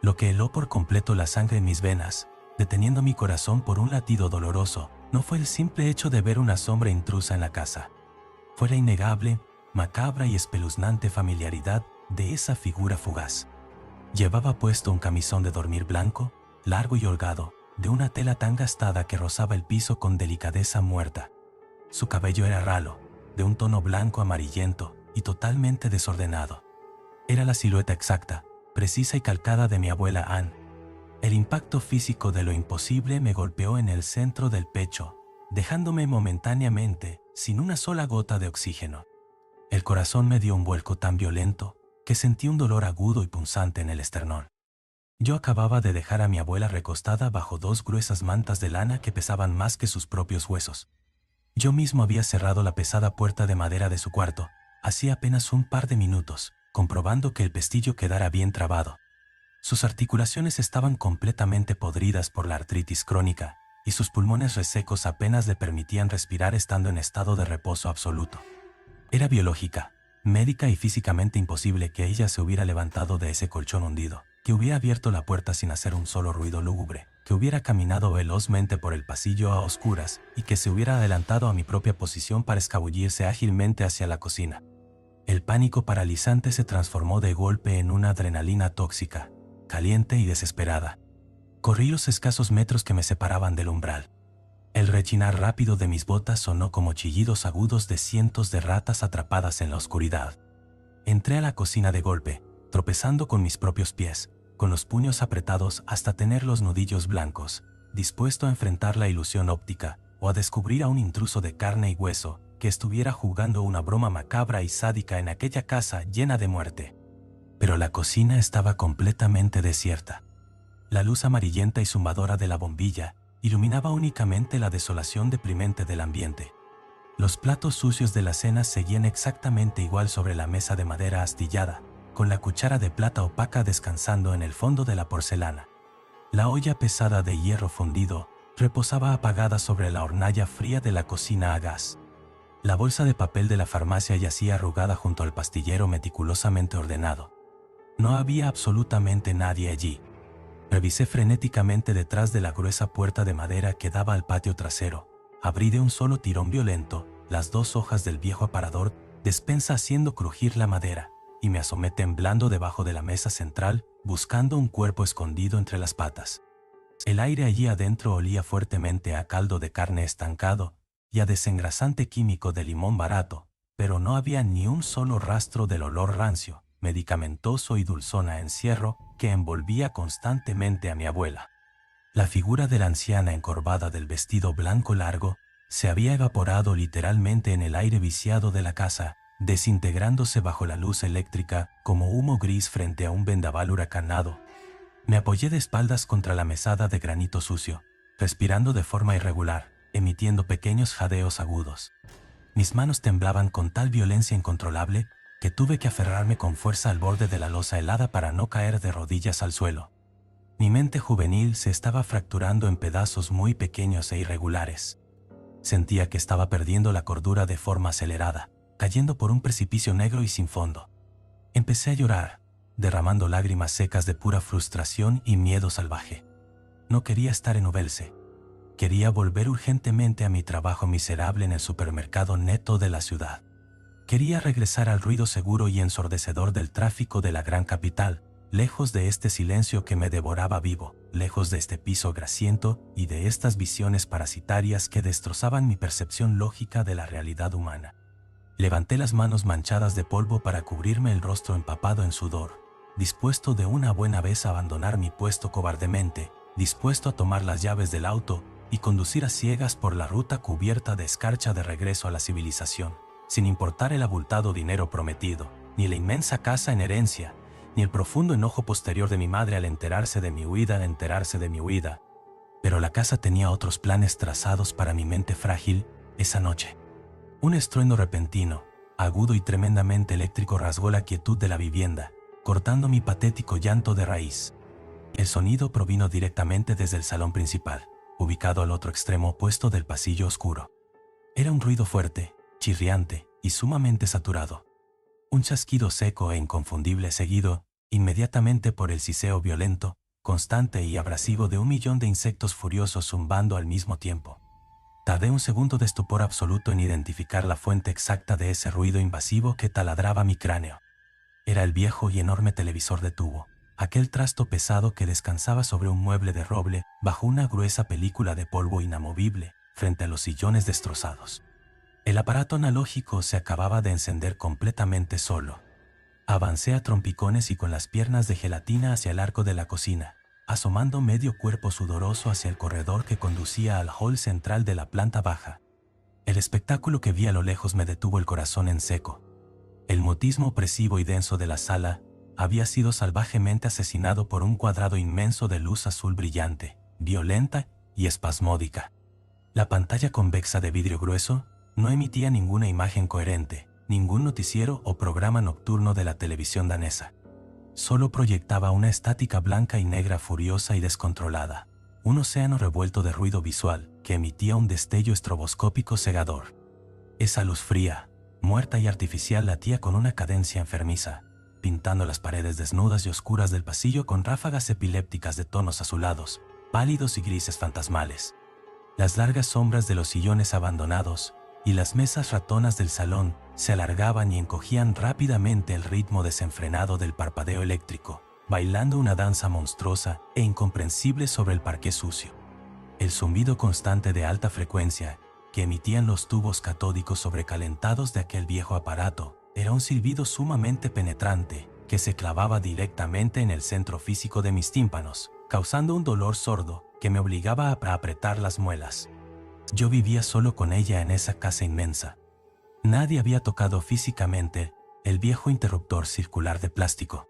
Lo que heló por completo la sangre en mis venas, deteniendo mi corazón por un latido doloroso, no fue el simple hecho de ver una sombra intrusa en la casa. Fue la innegable, macabra y espeluznante familiaridad de esa figura fugaz. Llevaba puesto un camisón de dormir blanco, largo y holgado, de una tela tan gastada que rozaba el piso con delicadeza muerta. Su cabello era ralo, de un tono blanco amarillento y totalmente desordenado. Era la silueta exacta, precisa y calcada de mi abuela Anne. El impacto físico de lo imposible me golpeó en el centro del pecho, dejándome momentáneamente sin una sola gota de oxígeno. El corazón me dio un vuelco tan violento que sentí un dolor agudo y punzante en el esternón. Yo acababa de dejar a mi abuela recostada bajo 2 gruesas mantas de lana que pesaban más que sus propios huesos. Yo mismo había cerrado la pesada puerta de madera de su cuarto, hacía apenas un par de minutos, comprobando que el pestillo quedara bien trabado. Sus articulaciones estaban completamente podridas por la artritis crónica, y sus pulmones resecos apenas le permitían respirar estando en estado de reposo absoluto. Era biológica, médica y físicamente imposible que ella se hubiera levantado de ese colchón hundido, que hubiera abierto la puerta sin hacer un solo ruido lúgubre, que hubiera caminado velozmente por el pasillo a oscuras y que se hubiera adelantado a mi propia posición para escabullirse ágilmente hacia la cocina. El pánico paralizante se transformó de golpe en una adrenalina tóxica, caliente y desesperada. Corrí los escasos metros que me separaban del umbral. El rechinar rápido de mis botas sonó como chillidos agudos de cientos de ratas atrapadas en la oscuridad. Entré a la cocina de golpe, tropezando con mis propios pies, con los puños apretados hasta tener los nudillos blancos, dispuesto a enfrentar la ilusión óptica o a descubrir a un intruso de carne y hueso que estuviera jugando una broma macabra y sádica en aquella casa llena de muerte. Pero la cocina estaba completamente desierta. La luz amarillenta y zumbadora de la bombilla iluminaba únicamente la desolación deprimente del ambiente. Los platos sucios de la cena seguían exactamente igual sobre la mesa de madera astillada, con la cuchara de plata opaca descansando en el fondo de la porcelana. La olla pesada de hierro fundido reposaba apagada sobre la hornalla fría de la cocina a gas. La bolsa de papel de la farmacia yacía arrugada junto al pastillero meticulosamente ordenado. No había absolutamente nadie allí. Revisé frenéticamente detrás de la gruesa puerta de madera que daba al patio trasero. Abrí de un solo tirón violento las dos hojas del viejo aparador, despensa haciendo crujir la madera, y me asomé temblando debajo de la mesa central, buscando un cuerpo escondido entre las patas. El aire allí adentro olía fuertemente a caldo de carne estancado y a desengrasante químico de limón barato, pero no había ni un solo rastro del olor rancio, medicamentoso y dulzón a encierro que envolvía constantemente a mi abuela. La figura de la anciana encorvada del vestido blanco largo se había evaporado literalmente en el aire viciado de la casa, desintegrándose bajo la luz eléctrica como humo gris frente a un vendaval huracanado. Me apoyé de espaldas contra la mesada de granito sucio, respirando de forma irregular, emitiendo pequeños jadeos agudos. Mis manos temblaban con tal violencia incontrolable que tuve que aferrarme con fuerza al borde de la losa helada para no caer de rodillas al suelo. Mi mente juvenil se estaba fracturando en pedazos muy pequeños e irregulares. Sentía que estaba perdiendo la cordura de forma acelerada, cayendo por un precipicio negro y sin fondo. Empecé a llorar, derramando lágrimas secas de pura frustración y miedo salvaje. No quería estar en Uvelce. Quería volver urgentemente a mi trabajo miserable en el supermercado neto de la ciudad. Quería regresar al ruido seguro y ensordecedor del tráfico de la gran capital, lejos de este silencio que me devoraba vivo, lejos de este piso grasiento y de estas visiones parasitarias que destrozaban mi percepción lógica de la realidad humana. Levanté las manos manchadas de polvo para cubrirme el rostro empapado en sudor, dispuesto de una buena vez a abandonar mi puesto cobardemente, dispuesto a tomar las llaves del auto y conducir a ciegas por la ruta cubierta de escarcha de regreso a la civilización, sin importar el abultado dinero prometido, ni la inmensa casa en herencia, ni el profundo enojo posterior de mi madre al enterarse de mi huida. Pero la casa tenía otros planes trazados para mi mente frágil esa noche. Un estruendo repentino, agudo y tremendamente eléctrico rasgó la quietud de la vivienda, cortando mi patético llanto de raíz. El sonido provino directamente desde el salón principal, ubicado al otro extremo opuesto del pasillo oscuro. Era un ruido fuerte, chirriante y sumamente saturado. Un chasquido seco e inconfundible seguido, inmediatamente por el siseo violento, constante y abrasivo de 1.000.000 de insectos furiosos zumbando al mismo tiempo. Tardé un segundo de estupor absoluto en identificar la fuente exacta de ese ruido invasivo que taladraba mi cráneo. Era el viejo y enorme televisor de tubo, aquel trasto pesado que descansaba sobre un mueble de roble bajo una gruesa película de polvo inamovible frente a los sillones destrozados. El aparato analógico se acababa de encender completamente solo. Avancé a trompicones y con las piernas de gelatina hacia el arco de la cocina, asomando medio cuerpo sudoroso hacia el corredor que conducía al hall central de la planta baja. El espectáculo que vi a lo lejos me detuvo el corazón en seco. El mutismo opresivo y denso de la sala había sido salvajemente asesinado por un cuadrado inmenso de luz azul brillante, violenta y espasmódica. La pantalla convexa de vidrio grueso no emitía ninguna imagen coherente, ningún noticiero o programa nocturno de la televisión danesa. solo proyectaba una estática blanca y negra furiosa y descontrolada, un océano revuelto de ruido visual que emitía un destello estroboscópico cegador. Esa luz fría, muerta y artificial latía con una cadencia enfermiza, pintando las paredes desnudas y oscuras del pasillo con ráfagas epilépticas de tonos azulados, pálidos y grises fantasmales. Las largas sombras de los sillones abandonados y las mesas ratonas del salón se alargaban y encogían rápidamente al ritmo desenfrenado del parpadeo eléctrico, bailando una danza monstruosa e incomprensible sobre el parqué sucio. El zumbido constante de alta frecuencia que emitían los tubos catódicos sobrecalentados de aquel viejo aparato era un silbido sumamente penetrante que se clavaba directamente en el centro físico de mis tímpanos, causando un dolor sordo que me obligaba a apretar las muelas. Yo vivía solo con ella en esa casa inmensa. Nadie había tocado físicamente el viejo interruptor circular de plástico.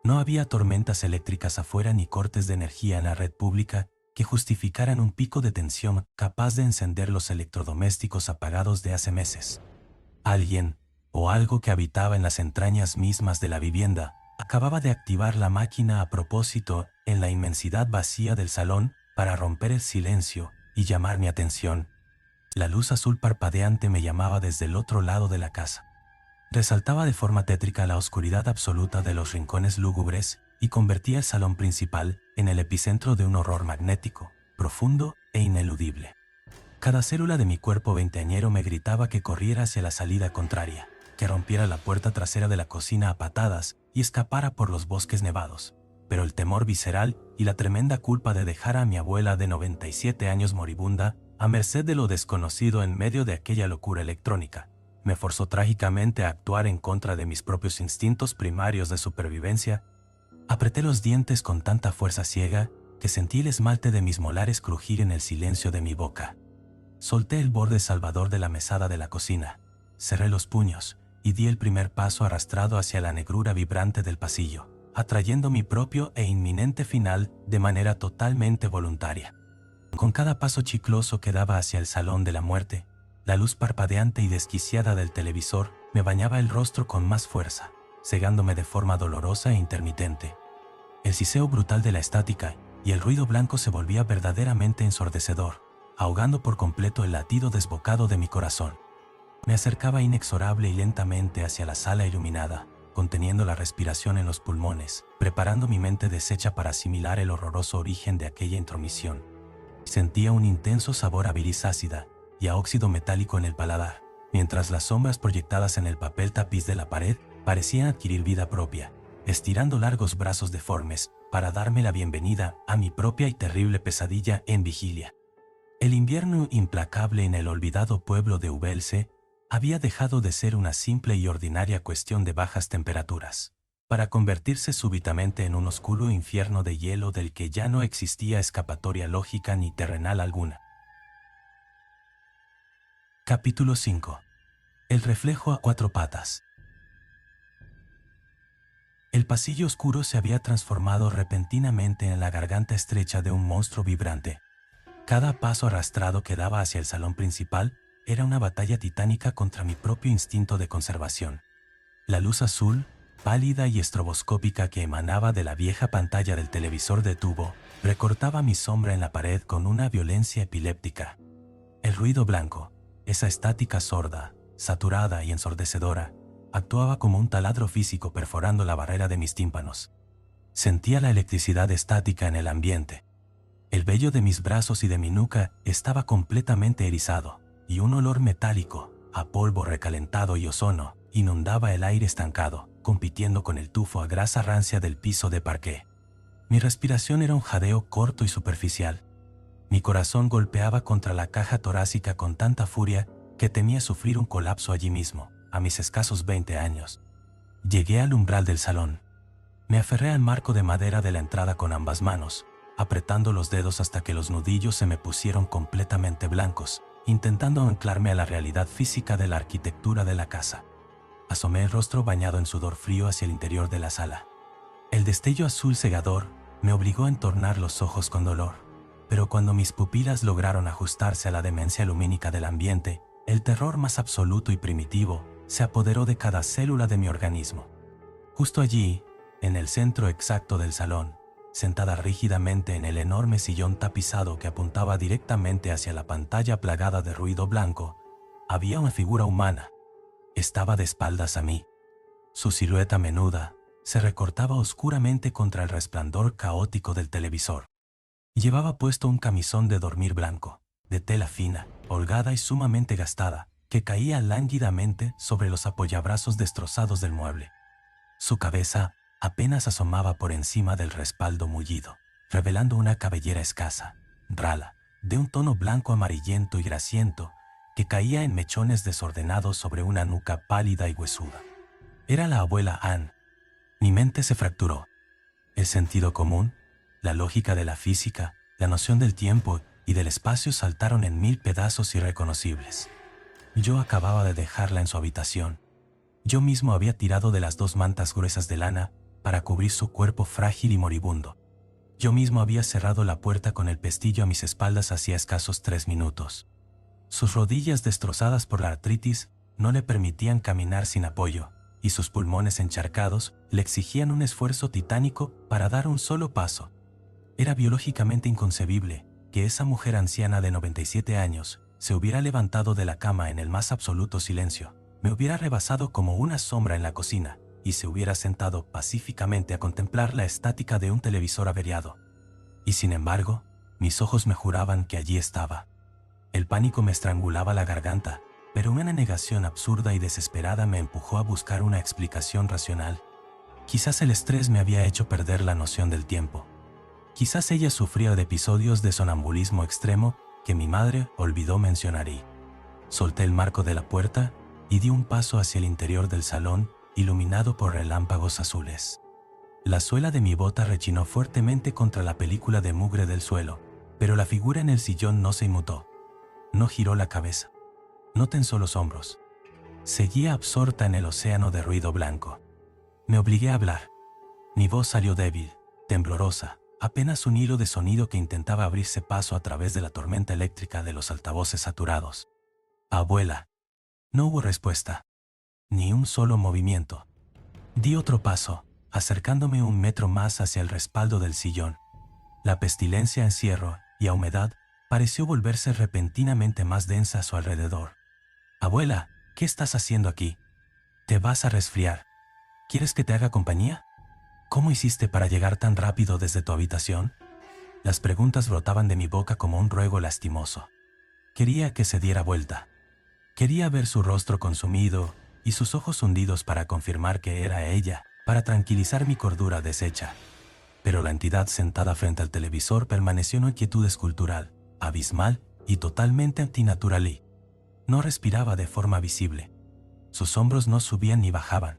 No había tormentas eléctricas afuera ni cortes de energía en la red pública que justificaran un pico de tensión capaz de encender los electrodomésticos apagados de hace meses. Alguien, o algo que habitaba en las entrañas mismas de la vivienda, acababa de activar la máquina a propósito en la inmensidad vacía del salón para romper el silencio y llamar mi atención. La luz azul parpadeante me llamaba desde el otro lado de la casa. Resaltaba de forma tétrica la oscuridad absoluta de los rincones lúgubres y convertía el salón principal en el epicentro de un horror magnético, profundo e ineludible. Cada célula de mi cuerpo veinteañero me gritaba que corriera hacia la salida contraria, que rompiera la puerta trasera de la cocina a patadas y escapara por los bosques nevados. Pero el temor visceral y la tremenda culpa de dejar a mi abuela de 97 años moribunda a merced de lo desconocido en medio de aquella locura electrónica me forzó trágicamente a actuar en contra de mis propios instintos primarios de supervivencia. Apreté los dientes con tanta fuerza ciega que sentí el esmalte de mis molares crujir en el silencio de mi boca. Solté el borde salvador de la mesada de la cocina, cerré los puños y di el primer paso arrastrado hacia la negrura vibrante del pasillo, atrayendo mi propio e inminente final de manera totalmente voluntaria. Con cada paso chicloso que daba hacia el salón de la muerte, la luz parpadeante y desquiciada del televisor me bañaba el rostro con más fuerza, cegándome de forma dolorosa e intermitente. El siseo brutal de la estática y el ruido blanco se volvía verdaderamente ensordecedor, ahogando por completo el latido desbocado de mi corazón. Me acercaba inexorable y lentamente hacia la sala iluminada, conteniendo la respiración en los pulmones, preparando mi mente deshecha para asimilar el horroroso origen de aquella intromisión. Sentía un intenso sabor a bilis ácida y a óxido metálico en el paladar, mientras las sombras proyectadas en el papel tapiz de la pared parecían adquirir vida propia, estirando largos brazos deformes para darme la bienvenida a mi propia y terrible pesadilla en vigilia. El invierno implacable en el olvidado pueblo de Ubelse había dejado de ser una simple y ordinaria cuestión de bajas temperaturas, para convertirse súbitamente en un oscuro infierno de hielo del que ya no existía escapatoria lógica ni terrenal alguna. Capítulo 5. El reflejo a cuatro patas. El pasillo oscuro se había transformado repentinamente en la garganta estrecha de un monstruo vibrante. Cada paso arrastrado que daba hacia el salón principal era una batalla titánica contra mi propio instinto de conservación. La luz azul, pálida y estroboscópica que emanaba de la vieja pantalla del televisor de tubo, recortaba mi sombra en la pared con una violencia epiléptica. El ruido blanco, esa estática sorda, saturada y ensordecedora, actuaba como un taladro físico perforando la barrera de mis tímpanos. Sentía la electricidad estática en el ambiente. El vello de mis brazos y de mi nuca estaba completamente erizado, y un olor metálico, a polvo recalentado y ozono, inundaba el aire estancado, compitiendo con el tufo a grasa rancia del piso de parqué. Mi respiración era un jadeo corto y superficial. Mi corazón golpeaba contra la caja torácica con tanta furia que temía sufrir un colapso allí mismo, a mis escasos 20 años. Llegué al umbral del salón. Me aferré al marco de madera de la entrada con ambas manos, apretando los dedos hasta que los nudillos se me pusieron completamente blancos, intentando anclarme a la realidad física de la arquitectura de la casa. Asomé el rostro bañado en sudor frío hacia el interior de la sala. El destello azul cegador me obligó a entornar los ojos con dolor, pero cuando mis pupilas lograron ajustarse a la demencia lumínica del ambiente, el terror más absoluto y primitivo se apoderó de cada célula de mi organismo. Justo allí, En el centro exacto del salón, sentada rígidamente en el enorme sillón tapizado que apuntaba directamente hacia la pantalla plagada de ruido blanco, había una figura humana. Estaba de espaldas a mí. Su silueta menuda se recortaba oscuramente contra el resplandor caótico del televisor. Llevaba puesto un camisón de dormir blanco, de tela fina, holgada y sumamente gastada, que caía lánguidamente sobre los apoyabrazos destrozados del mueble. Su cabeza apenas asomaba por encima del respaldo mullido, revelando una cabellera escasa, rala, de un tono blanco amarillento y grasiento, que caía en mechones desordenados sobre una nuca pálida y huesuda. Era la abuela Ann. Mi mente se fracturó. El sentido común, la lógica de la física, la noción del tiempo y del espacio saltaron en 1000 pedazos irreconocibles. Yo acababa de dejarla en su habitación. Yo mismo había tirado de las 2 mantas gruesas de lana para cubrir su cuerpo frágil y moribundo. Yo mismo había cerrado la puerta con el pestillo a mis espaldas hacía escasos 3 minutos. Sus rodillas destrozadas por la artritis no le permitían caminar sin apoyo, y sus pulmones encharcados le exigían un esfuerzo titánico para dar un solo paso. Era biológicamente inconcebible que esa mujer anciana de 97 años se hubiera levantado de la cama en el más absoluto silencio, me hubiera rebasado como una sombra en la cocina y se hubiera sentado pacíficamente a contemplar la estática de un televisor averiado. Y sin embargo, mis ojos me juraban que allí estaba. El pánico me estrangulaba la garganta, pero una negación absurda y desesperada me empujó a buscar una explicación racional. Quizás el estrés me había hecho perder la noción del tiempo. Quizás ella sufría de episodios de sonambulismo extremo que mi madre olvidó mencionar y solté el marco de la puerta y di un paso hacia el interior del salón, iluminado por relámpagos azules. La suela de mi bota rechinó fuertemente contra la película de mugre del suelo, pero la figura en el sillón no se inmutó. No giró la cabeza. No tensó los hombros. Seguía absorta en el océano de ruido blanco. Me obligué a hablar. Mi voz salió débil, temblorosa, apenas un hilo de sonido que intentaba abrirse paso a través de la tormenta eléctrica de los altavoces saturados. Abuela. No hubo respuesta. Ni un solo movimiento. Di otro paso, acercándome 1 metro más hacia el respaldo del sillón. La pestilencia, encierro y a humedad pareció volverse repentinamente más densa a su alrededor. Abuela, ¿qué estás haciendo aquí? ¿Te vas a resfriar? ¿Quieres que te haga compañía? ¿Cómo hiciste para llegar tan rápido desde tu habitación? Las preguntas brotaban de mi boca como un ruego lastimoso. Quería que se diera vuelta. Quería ver su rostro consumido y sus ojos hundidos para confirmar que era ella, para tranquilizar mi cordura deshecha. Pero la entidad sentada frente al televisor permaneció en una quietud escultural, abismal y totalmente antinatural. No respiraba de forma visible. Sus hombros no subían ni bajaban.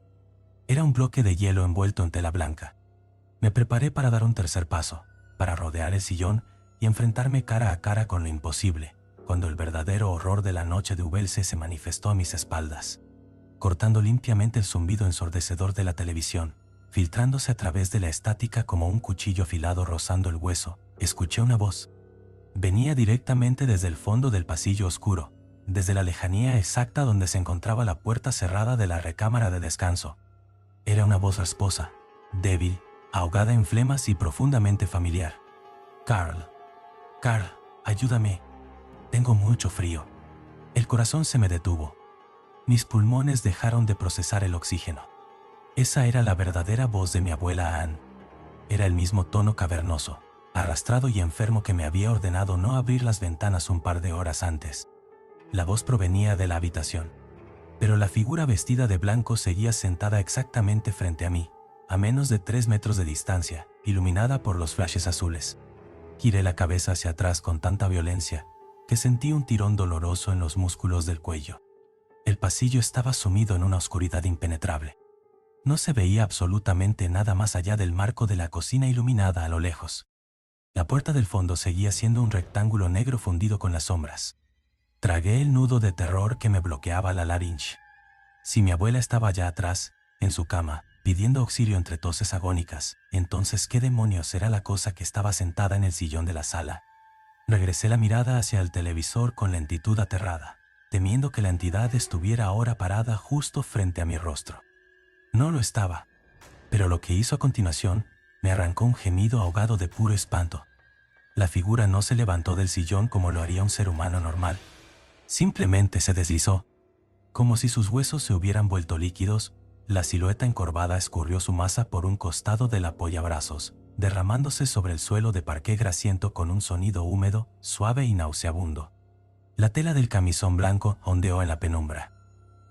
Era un bloque de hielo envuelto en tela blanca. Me preparé para dar un tercer paso, para rodear el sillón y enfrentarme cara a cara con lo imposible, cuando el verdadero horror de la noche de Ubalse se manifestó a mis espaldas, cortando limpiamente el zumbido ensordecedor de la televisión, filtrándose a través de la estática como un cuchillo afilado rozando el hueso. Escuché una voz. Venía directamente desde el fondo del pasillo oscuro, desde la lejanía exacta donde se encontraba la puerta cerrada de la recámara de descanso. Era una voz rasposa, débil, ahogada en flemas y profundamente familiar. Carl, ayúdame. Tengo mucho frío. El corazón se me detuvo. Mis pulmones dejaron de procesar el oxígeno. Esa era la verdadera voz de mi abuela Ann. Era el mismo tono cavernoso, arrastrado y enfermo que me había ordenado no abrir las ventanas un par de horas antes. La voz provenía de la habitación, pero la figura vestida de blanco seguía sentada exactamente frente a mí, a menos de 3 metros de distancia, iluminada por los flashes azules. Giré la cabeza hacia atrás con tanta violencia que sentí un tirón doloroso en los músculos del cuello. El pasillo estaba sumido en una oscuridad impenetrable. No se veía absolutamente nada más allá del marco de la cocina iluminada a lo lejos. La puerta del fondo seguía siendo un rectángulo negro fundido con las sombras. Tragué el nudo de terror que me bloqueaba la laringe. Si mi abuela estaba allá atrás, en su cama, pidiendo auxilio entre toses agónicas, entonces ¿qué demonios era la cosa que estaba sentada en el sillón de la sala? Regresé la mirada hacia el televisor con lentitud aterrada, temiendo que la entidad estuviera ahora parada justo frente a mi rostro. No lo estaba, Pero lo que hizo a continuación me arrancó un gemido ahogado de puro espanto. La figura no se levantó del sillón como lo haría un ser humano normal. Simplemente se deslizó. Como si sus huesos se hubieran vuelto líquidos, la silueta encorvada escurrió su masa por un costado del apoyabrazos, derramándose sobre el suelo de parqué grasiento con un sonido húmedo, suave y nauseabundo. La tela del camisón blanco ondeó en la penumbra.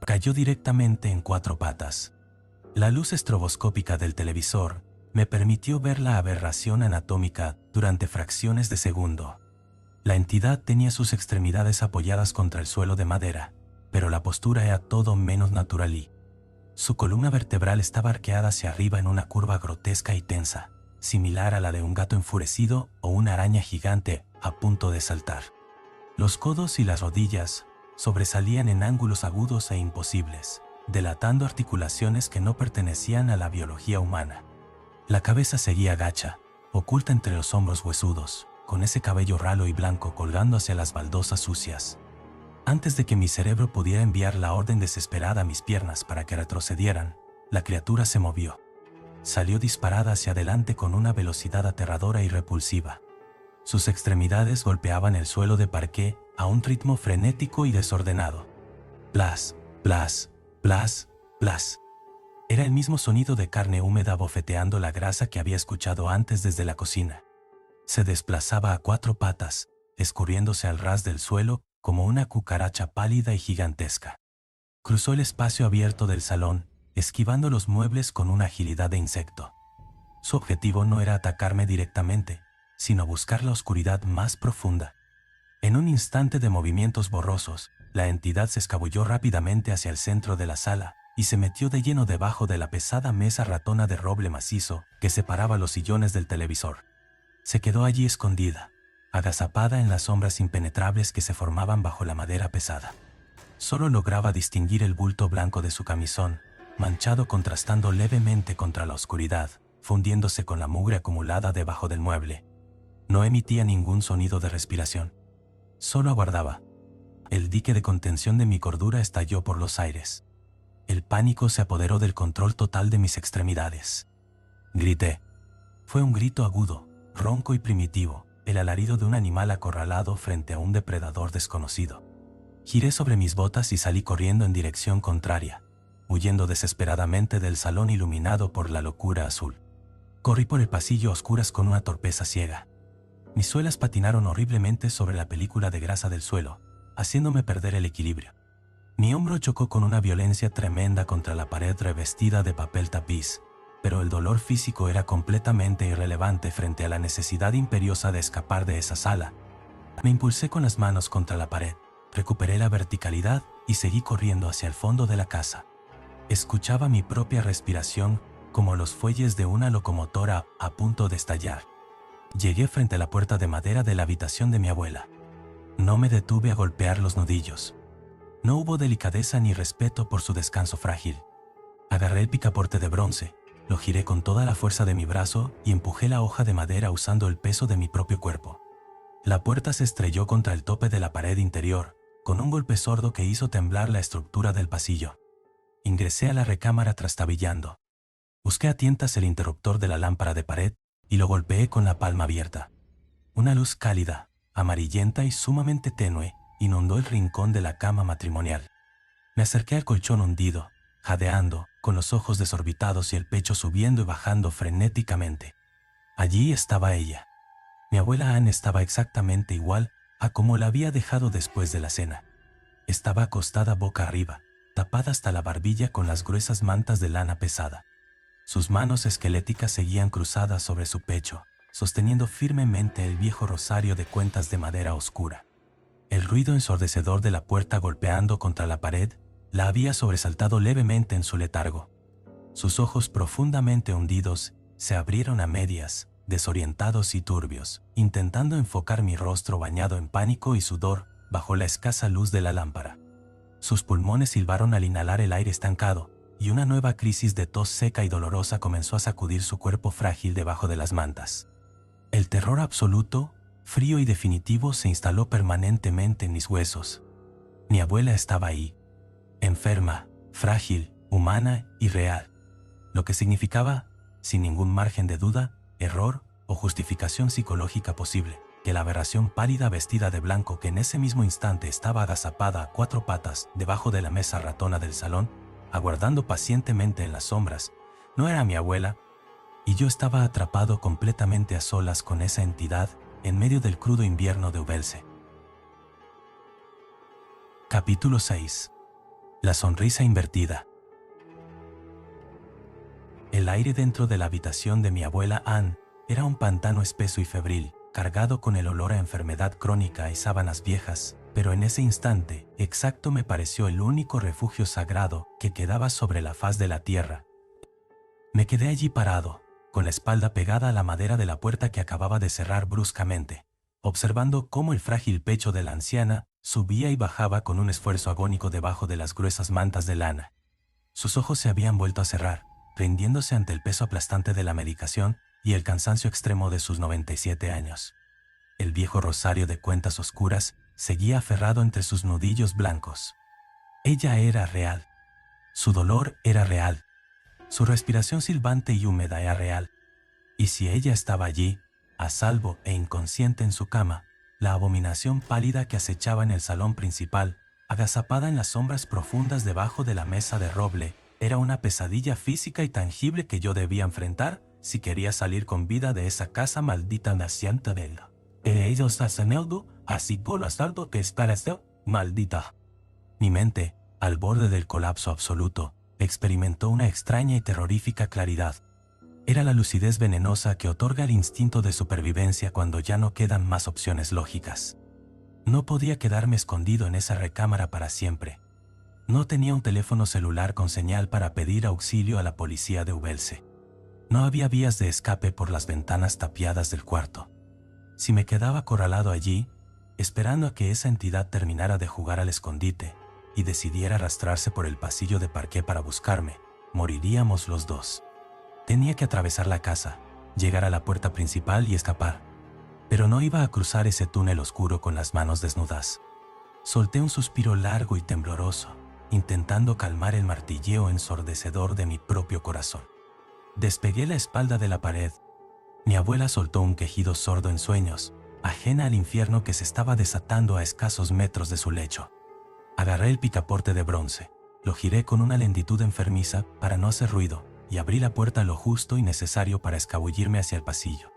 Cayó directamente en 4 patas. La luz estroboscópica del televisor me permitió ver la aberración anatómica durante fracciones de segundo. La entidad tenía sus extremidades apoyadas contra el suelo de madera, pero la postura era todo menos natural. Su columna vertebral estaba arqueada hacia arriba en una curva grotesca y tensa, similar a la de un gato enfurecido o una araña gigante a punto de saltar. Los codos y las rodillas sobresalían en ángulos agudos e imposibles, delatando articulaciones que no pertenecían a la biología humana. La cabeza seguía gacha, oculta entre los hombros huesudos, con ese cabello ralo y blanco colgando hacia las baldosas sucias. Antes de que mi cerebro pudiera enviar la orden desesperada a mis piernas para que retrocedieran, la criatura se movió. Salió disparada hacia adelante con una velocidad aterradora y repulsiva. Sus extremidades golpeaban el suelo de parqué a un ritmo frenético y desordenado. Plas, plas, plas, plas. Era el mismo sonido de carne húmeda bofeteando la grasa que había escuchado antes desde la cocina. Se desplazaba a 4 patas, escurriéndose al ras del suelo como una cucaracha pálida y gigantesca. Cruzó el espacio abierto del salón, esquivando los muebles con una agilidad de insecto. Su objetivo no era atacarme directamente, sino buscar la oscuridad más profunda. En un instante de movimientos borrosos, la entidad se escabulló rápidamente hacia el centro de la sala y se metió de lleno debajo de la pesada mesa ratona de roble macizo que separaba los sillones del televisor. Se quedó allí escondida, agazapada en las sombras impenetrables que se formaban bajo la madera pesada. Solo lograba distinguir el bulto blanco de su camisón, manchado contrastando levemente contra la oscuridad, fundiéndose con la mugre acumulada debajo del mueble. No emitía ningún sonido de respiración. Solo aguardaba. El dique de contención de mi cordura estalló por los aires. El pánico se apoderó del control total de mis extremidades. Grité. Fue un grito agudo, ronco y primitivo, el alarido de un animal acorralado frente a un depredador desconocido. Giré sobre mis botas y salí corriendo en dirección contraria, huyendo desesperadamente del salón iluminado por la locura azul. Corrí por el pasillo a oscuras con una torpeza ciega. Mis suelas patinaron horriblemente sobre la película de grasa del suelo, haciéndome perder el equilibrio. Mi hombro chocó con una violencia tremenda contra la pared revestida de papel tapiz, pero el dolor físico era completamente irrelevante frente a la necesidad imperiosa de escapar de esa sala. Me impulsé con las manos contra la pared, recuperé la verticalidad y seguí corriendo hacia el fondo de la casa. Escuchaba mi propia respiración como los fuelles de una locomotora a punto de estallar. Llegué frente a la puerta de madera de la habitación de mi abuela. No me detuve a golpear los nudillos. No hubo delicadeza ni respeto por su descanso frágil. Agarré el picaporte de bronce, lo giré con toda la fuerza de mi brazo y empujé la hoja de madera usando el peso de mi propio cuerpo. La puerta se estrelló contra el tope de la pared interior, con un golpe sordo que hizo temblar la estructura del pasillo. Ingresé a la recámara trastabillando. Busqué a tientas el interruptor de la lámpara de pared y lo golpeé con la palma abierta. Una luz cálida, amarillenta y sumamente tenue inundó el rincón de la cama matrimonial. Me acerqué al colchón hundido, jadeando, con los ojos desorbitados y el pecho subiendo y bajando frenéticamente. Allí estaba ella. Mi abuela Anne estaba exactamente igual a como la había dejado después de la cena. Estaba acostada boca arriba, tapada hasta la barbilla con las gruesas mantas de lana pesada. Sus manos esqueléticas seguían cruzadas sobre su pecho, sosteniendo firmemente el viejo rosario de cuentas de madera oscura. El ruido ensordecedor de la puerta golpeando contra la pared la había sobresaltado levemente en su letargo. Sus ojos profundamente hundidos se abrieron a medias, desorientados y turbios, intentando enfocar mi rostro bañado en pánico y sudor bajo la escasa luz de la lámpara. Sus pulmones silbaron al inhalar el aire estancado, y una nueva crisis de tos seca y dolorosa comenzó a sacudir su cuerpo frágil debajo de las mantas. El terror absoluto, frío y definitivo se instaló permanentemente en mis huesos. Mi abuela estaba ahí, enferma, frágil, humana y real, lo que significaba sin ningún margen de duda, error o justificación psicológica posible, que la aberración pálida vestida de blanco que en ese mismo instante estaba agazapada a cuatro patas debajo de la mesa ratona del salón, aguardando pacientemente en las sombras, no era mi abuela, y yo estaba atrapado completamente a solas con esa entidad en medio del crudo invierno de Ubelse. Capítulo 6. La sonrisa invertida. El aire dentro de la habitación de mi abuela Ann era un pantano espeso y febril, cargado con el olor a enfermedad crónica y sábanas viejas, pero en ese instante exacto me pareció el único refugio sagrado que quedaba sobre la faz de la tierra. Me quedé allí parado, con la espalda pegada a la madera de la puerta que acababa de cerrar bruscamente, observando cómo el frágil pecho de la anciana subía y bajaba con un esfuerzo agónico debajo de las gruesas mantas de lana. Sus ojos se habían vuelto a cerrar, rindiéndose ante el peso aplastante de la medicación y el cansancio extremo de sus 97 años. El viejo rosario de cuentas oscuras seguía aferrado entre sus nudillos blancos. Ella era real. Su dolor era real. Su respiración silbante y húmeda era real. Y si ella estaba allí, a salvo e inconsciente en su cama, la abominación pálida que acechaba en el salón principal, agazapada en las sombras profundas debajo de la mesa de roble, era una pesadilla física y tangible que yo debía enfrentar si quería salir con vida de esa casa maldita naciente de él. Ellos hacen algo, así por lo saldo que esperas, maldita. Mi mente, al borde del colapso absoluto, experimentó una extraña y terrorífica claridad. Era la lucidez venenosa que otorga el instinto de supervivencia cuando ya no quedan más opciones lógicas. No podía quedarme escondido en esa recámara para siempre. No tenía un teléfono celular con señal para pedir auxilio a la policía de Ubelse. No había vías de escape por las ventanas tapiadas del cuarto. Si me quedaba acorralado allí, esperando a que esa entidad terminara de jugar al escondite y decidiera arrastrarse por el pasillo de parqué para buscarme, moriríamos los dos. Tenía que atravesar la casa, llegar a la puerta principal y escapar. Pero no iba a cruzar ese túnel oscuro con las manos desnudas. Solté un suspiro largo y tembloroso, intentando calmar el martilleo ensordecedor de mi propio corazón. Despegué la espalda de la pared. Mi abuela soltó un quejido sordo en sueños, ajena al infierno que se estaba desatando a escasos metros de su lecho. Agarré el picaporte de bronce, lo giré con una lentitud enfermiza para no hacer ruido y abrí la puerta lo justo y necesario para escabullirme hacia el pasillo.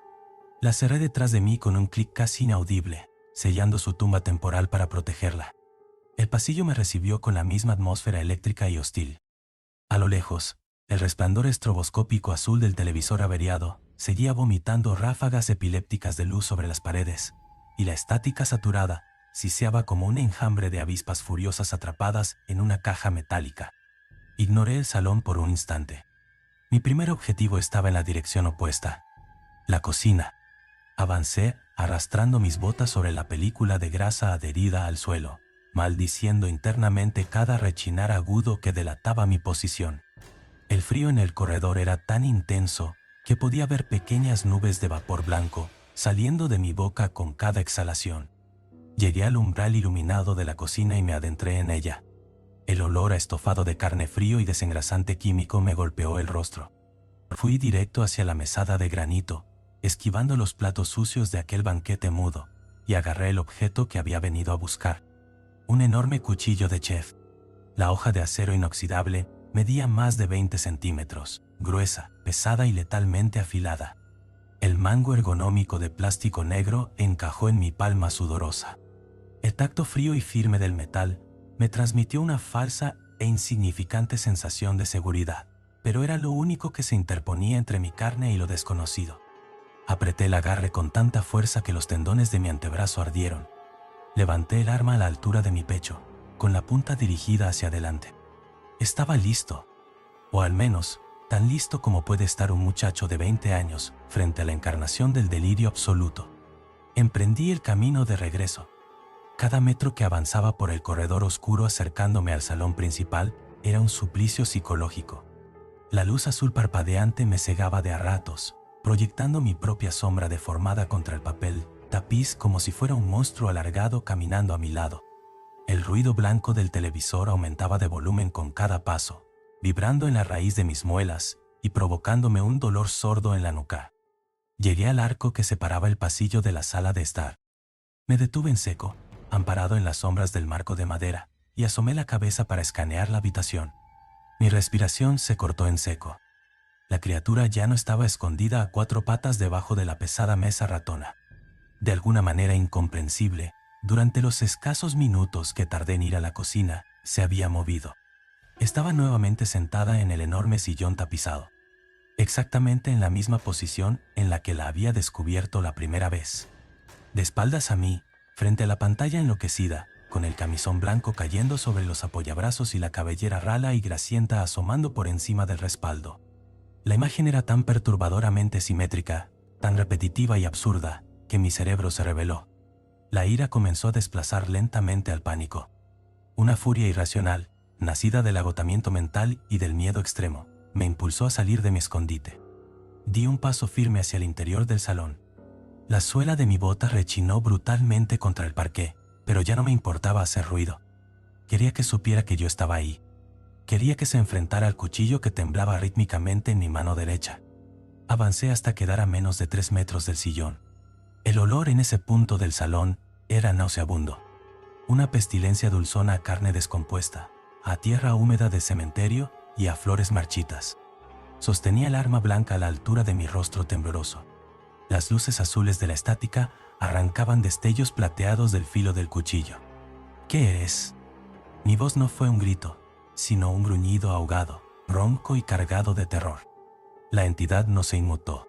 La cerré detrás de mí con un clic casi inaudible, sellando su tumba temporal para protegerla. El pasillo me recibió con la misma atmósfera eléctrica y hostil. A lo lejos, el resplandor estroboscópico azul del televisor averiado seguía vomitando ráfagas epilépticas de luz sobre las paredes, y la estática saturada siseaba como un enjambre de avispas furiosas atrapadas en una caja metálica. Ignoré el salón por un instante. Mi primer objetivo estaba en la dirección opuesta, la cocina. Avancé, arrastrando mis botas sobre la película de grasa adherida al suelo, maldiciendo internamente cada rechinar agudo que delataba mi posición. El frío en el corredor era tan intenso que podía ver pequeñas nubes de vapor blanco saliendo de mi boca con cada exhalación. Llegué al umbral iluminado de la cocina y me adentré en ella. El olor a estofado de carne frío y desengrasante químico me golpeó el rostro. Fui directo hacia la mesada de granito, esquivando los platos sucios de aquel banquete mudo, y agarré el objeto que había venido a buscar. Un enorme cuchillo de chef. La hoja de acero inoxidable medía más de 20 centímetros, gruesa, pesada y letalmente afilada. El mango ergonómico de plástico negro encajó en mi palma sudorosa. El tacto frío y firme del metal me transmitió una falsa e insignificante sensación de seguridad, pero era lo único que se interponía entre mi carne y lo desconocido. Apreté el agarre con tanta fuerza que los tendones de mi antebrazo ardieron. Levanté el arma a la altura de mi pecho, con la punta dirigida hacia adelante. Estaba listo, o al menos tan listo como puede estar un muchacho de 20 años frente a la encarnación del delirio absoluto. Emprendí el camino de regreso. Cada metro que avanzaba por el corredor oscuro acercándome al salón principal era un suplicio psicológico. La luz azul parpadeante me cegaba de a ratos, proyectando mi propia sombra deformada contra el papel tapiz como si fuera un monstruo alargado caminando a mi lado. El ruido blanco del televisor aumentaba de volumen con cada paso, vibrando en la raíz de mis muelas y provocándome un dolor sordo en la nuca. Llegué al arco que separaba el pasillo de la sala de estar. Me detuve en seco, amparado en las sombras del marco de madera, y asomé la cabeza para escanear la habitación. Mi respiración se cortó en seco. La criatura ya no estaba escondida a cuatro patas debajo de la pesada mesa ratona. De alguna manera incomprensible, durante los escasos minutos que tardé en ir a la cocina, se había movido. Estaba nuevamente sentada en el enorme sillón tapizado, exactamente en la misma posición en la que la había descubierto la primera vez. De espaldas a mí, frente a la pantalla enloquecida, con el camisón blanco cayendo sobre los apoyabrazos y la cabellera rala y grasienta asomando por encima del respaldo. La imagen era tan perturbadoramente simétrica, tan repetitiva y absurda, que mi cerebro se rebeló. La ira comenzó a desplazar lentamente al pánico. Una furia irracional, nacida del agotamiento mental y del miedo extremo, me impulsó a salir de mi escondite. Di un paso firme hacia el interior del salón. La suela de mi bota rechinó brutalmente contra el parqué, pero ya no me importaba hacer ruido. Quería que supiera que yo estaba ahí. Quería que se enfrentara al cuchillo que temblaba rítmicamente en mi mano derecha. Avancé hasta quedar a menos de 3 metros del sillón. El olor en ese punto del salón era nauseabundo. Una pestilencia dulzona a carne descompuesta, a tierra húmeda de cementerio y a flores marchitas. Sostenía el arma blanca a la altura de mi rostro tembloroso. Las luces azules de la estática arrancaban destellos plateados del filo del cuchillo. ¿Qué eres? Mi voz no fue un grito, sino un gruñido ahogado, ronco y cargado de terror. La entidad no se inmutó.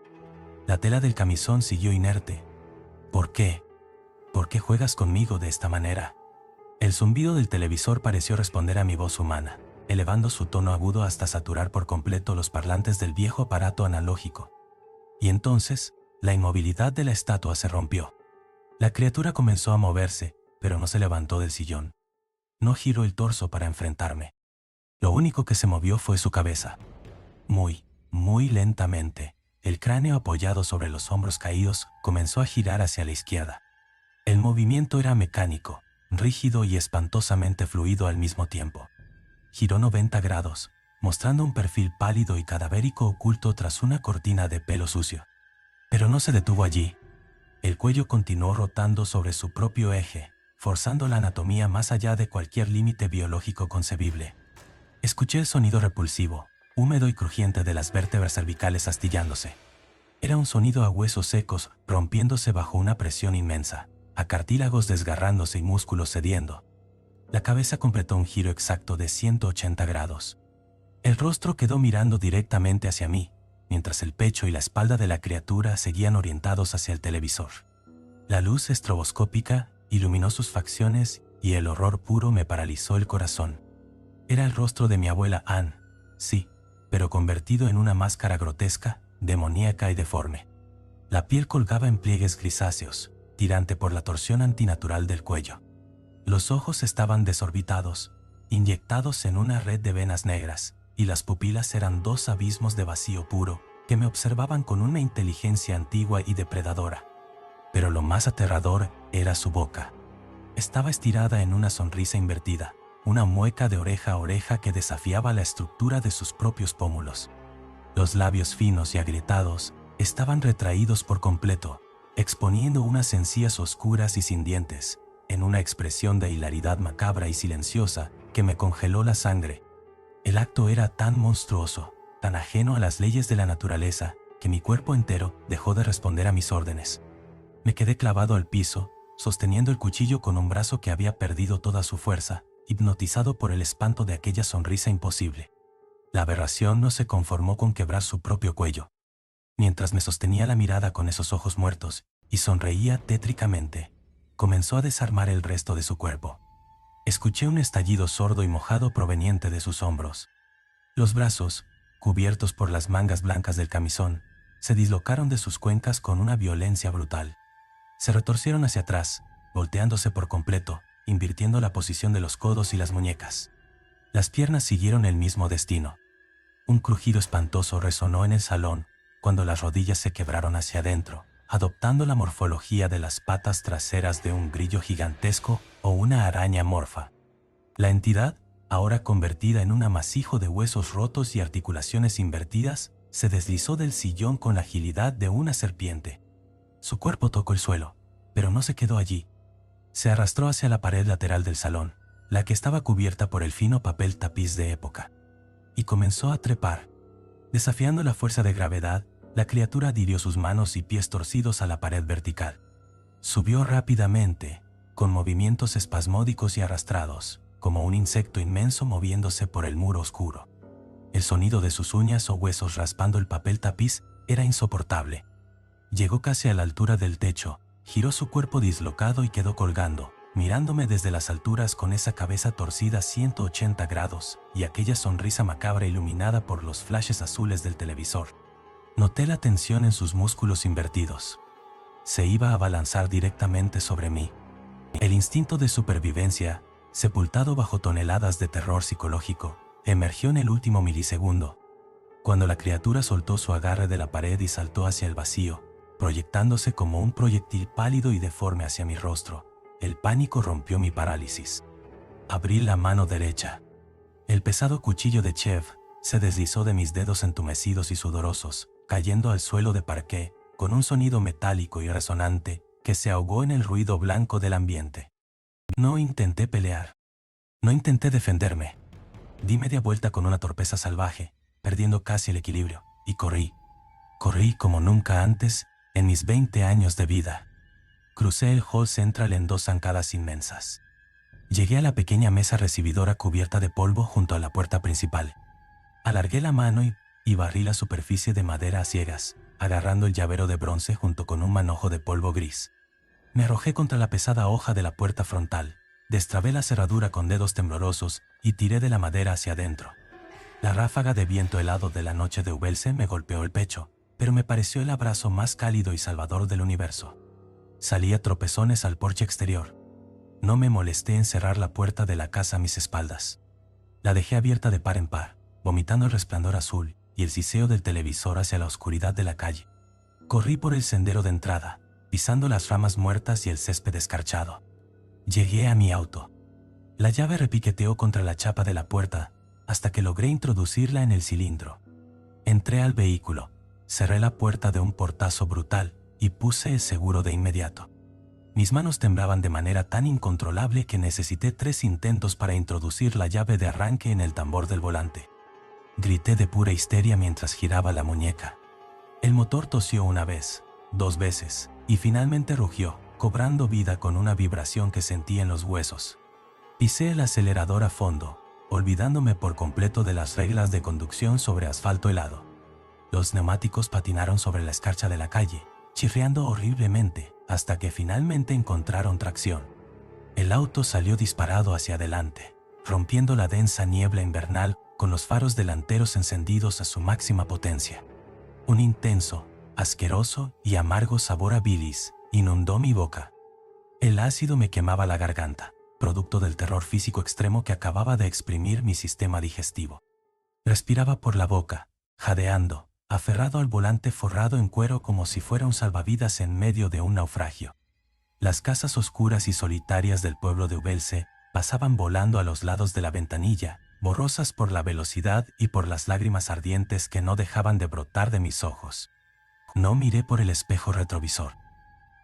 La tela del camisón siguió inerte. ¿Por qué? ¿Por qué juegas conmigo de esta manera? El zumbido del televisor pareció responder a mi voz humana, elevando su tono agudo hasta saturar por completo los parlantes del viejo aparato analógico. Y entonces, la inmovilidad de la estatua se rompió. La criatura comenzó a moverse, pero no se levantó del sillón. No giró el torso para enfrentarme. Lo único que se movió fue su cabeza. Muy, muy lentamente, el cráneo apoyado sobre los hombros caídos comenzó a girar hacia la izquierda. El movimiento era mecánico, rígido y espantosamente fluido al mismo tiempo. Giró 90 grados, mostrando un perfil pálido y cadavérico oculto tras una cortina de pelo sucio. Pero no se detuvo allí. El cuello continuó rotando sobre su propio eje, forzando la anatomía más allá de cualquier límite biológico concebible. Escuché el sonido repulsivo, húmedo y crujiente de las vértebras cervicales astillándose. Era un sonido a huesos secos rompiéndose bajo una presión inmensa, a cartílagos desgarrándose y músculos cediendo. La cabeza completó un giro exacto de 180 grados. El rostro quedó mirando directamente hacia mí, mientras el pecho y la espalda de la criatura seguían orientados hacia el televisor. La luz estroboscópica iluminó sus facciones y el horror puro me paralizó el corazón. Era el rostro de mi abuela Anne, sí, pero convertido en una máscara grotesca, demoníaca y deforme. La piel colgaba en pliegues grisáceos, tirante por la torsión antinatural del cuello. Los ojos estaban desorbitados, inyectados en una red de venas negras, y las pupilas eran dos abismos de vacío puro que me observaban con una inteligencia antigua y depredadora. Pero lo más aterrador era su boca. Estaba estirada en una sonrisa invertida, una mueca de oreja a oreja que desafiaba la estructura de sus propios pómulos. Los labios finos y agrietados estaban retraídos por completo, exponiendo unas encías oscuras y sin dientes, en una expresión de hilaridad macabra y silenciosa que me congeló la sangre. El acto era tan monstruoso, tan ajeno a las leyes de la naturaleza, que mi cuerpo entero dejó de responder a mis órdenes. Me quedé clavado al piso, sosteniendo el cuchillo con un brazo que había perdido toda su fuerza, hipnotizado por el espanto de aquella sonrisa imposible. La aberración no se conformó con quebrar su propio cuello. Mientras me sostenía la mirada con esos ojos muertos y sonreía tétricamente, comenzó a desarmar el resto de su cuerpo. Escuché un estallido sordo y mojado proveniente de sus hombros. Los brazos, cubiertos por las mangas blancas del camisón, se dislocaron de sus cuencas con una violencia brutal. Se retorcieron hacia atrás, volteándose por completo, invirtiendo la posición de los codos y las muñecas. Las piernas siguieron el mismo destino. Un crujido espantoso resonó en el salón cuando las rodillas se quebraron hacia adentro, adoptando la morfología de las patas traseras de un grillo gigantesco o una araña morfa. La entidad, ahora convertida en un amasijo de huesos rotos y articulaciones invertidas, se deslizó del sillón con la agilidad de una serpiente. Su cuerpo tocó el suelo, pero no se quedó allí. Se arrastró hacia la pared lateral del salón, la que estaba cubierta por el fino papel tapiz de época, y comenzó a trepar. Desafiando la fuerza de gravedad, la criatura adhirió sus manos y pies torcidos a la pared vertical. Subió rápidamente, con movimientos espasmódicos y arrastrados, como un insecto inmenso moviéndose por el muro oscuro. El sonido de sus uñas o huesos raspando el papel tapiz era insoportable. Llegó casi a la altura del techo, giró su cuerpo dislocado y quedó colgando, mirándome desde las alturas con esa cabeza torcida 180 grados y aquella sonrisa macabra iluminada por los flashes azules del televisor. Noté la tensión en sus músculos invertidos. Se iba a abalanzar directamente sobre mí. El instinto de supervivencia, sepultado bajo toneladas de terror psicológico, emergió en el último milisegundo, cuando la criatura soltó su agarre de la pared y saltó hacia el vacío, proyectándose como un proyectil pálido y deforme hacia mi rostro. El pánico rompió mi parálisis. Abrí la mano derecha. El pesado cuchillo de chef se deslizó de mis dedos entumecidos y sudorosos, cayendo al suelo de parqué, con un sonido metálico y resonante que se ahogó en el ruido blanco del ambiente. No intenté pelear. No intenté defenderme. Di media vuelta con una torpeza salvaje, perdiendo casi el equilibrio, y corrí. Corrí como nunca antes en mis 20 años de vida. Crucé el hall central en 2 zancadas inmensas. Llegué a la pequeña mesa recibidora cubierta de polvo junto a la puerta principal. Alargué la mano y barrí la superficie de madera a ciegas, agarrando el llavero de bronce junto con un manojo de polvo gris. Me arrojé contra la pesada hoja de la puerta frontal, destrabé la cerradura con dedos temblorosos y tiré de la madera hacia adentro. La ráfaga de viento helado de la noche de Ubelse me golpeó el pecho, pero me pareció el abrazo más cálido y salvador del universo. Salí a tropezones al porche exterior. No me molesté en cerrar la puerta de la casa a mis espaldas. La dejé abierta de par en par, vomitando el resplandor azul y el siseo del televisor hacia la oscuridad de la calle. Corrí por el sendero de entrada, pisando las ramas muertas y el césped escarchado. Llegué a mi auto. La llave repiqueteó contra la chapa de la puerta hasta que logré introducirla en el cilindro. Entré al vehículo, cerré la puerta de un portazo brutal y puse el seguro de inmediato. Mis manos temblaban de manera tan incontrolable que necesité 3 intentos para introducir la llave de arranque en el tambor del volante. Grité de pura histeria mientras giraba la muñeca. El motor tosió una vez, 2 veces, y finalmente rugió, cobrando vida con una vibración que sentí en los huesos. Pisé el acelerador a fondo, olvidándome por completo de las reglas de conducción sobre asfalto helado. Los neumáticos patinaron sobre la escarcha de la calle, chirriando horriblemente, hasta que finalmente encontraron tracción. El auto salió disparado hacia adelante, rompiendo la densa niebla invernal con los faros delanteros encendidos a su máxima potencia. Un intenso, asqueroso y amargo sabor a bilis inundó mi boca. El ácido me quemaba la garganta, producto del terror físico extremo que acababa de exprimir mi sistema digestivo. Respiraba por la boca, jadeando, aferrado al volante forrado en cuero como si fuera un salvavidas en medio de un naufragio. Las casas oscuras y solitarias del pueblo de Ubelse pasaban volando a los lados de la ventanilla, borrosas por la velocidad y por las lágrimas ardientes que no dejaban de brotar de mis ojos. No miré por el espejo retrovisor.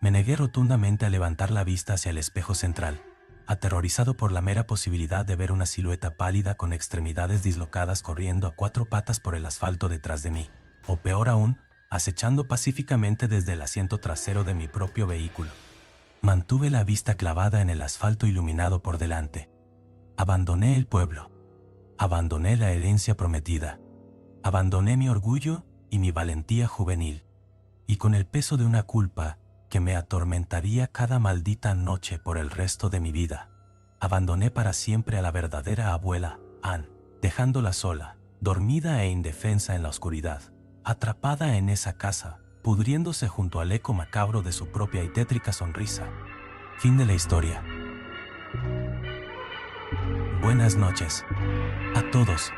Me negué rotundamente a levantar la vista hacia el espejo central, aterrorizado por la mera posibilidad de ver una silueta pálida con extremidades dislocadas corriendo a 4 patas por el asfalto detrás de mí, o peor aún, acechando pacíficamente desde el asiento trasero de mi propio vehículo. Mantuve la vista clavada en el asfalto iluminado por delante. Abandoné el pueblo. Abandoné la herencia prometida. Abandoné mi orgullo y mi valentía juvenil. Y con el peso de una culpa que me atormentaría cada maldita noche por el resto de mi vida, abandoné para siempre a la verdadera abuela, Ann, dejándola sola, dormida e indefensa en la oscuridad, atrapada en esa casa, pudriéndose junto al eco macabro de su propia y tétrica sonrisa. Fin de la historia. Buenas noches a todos.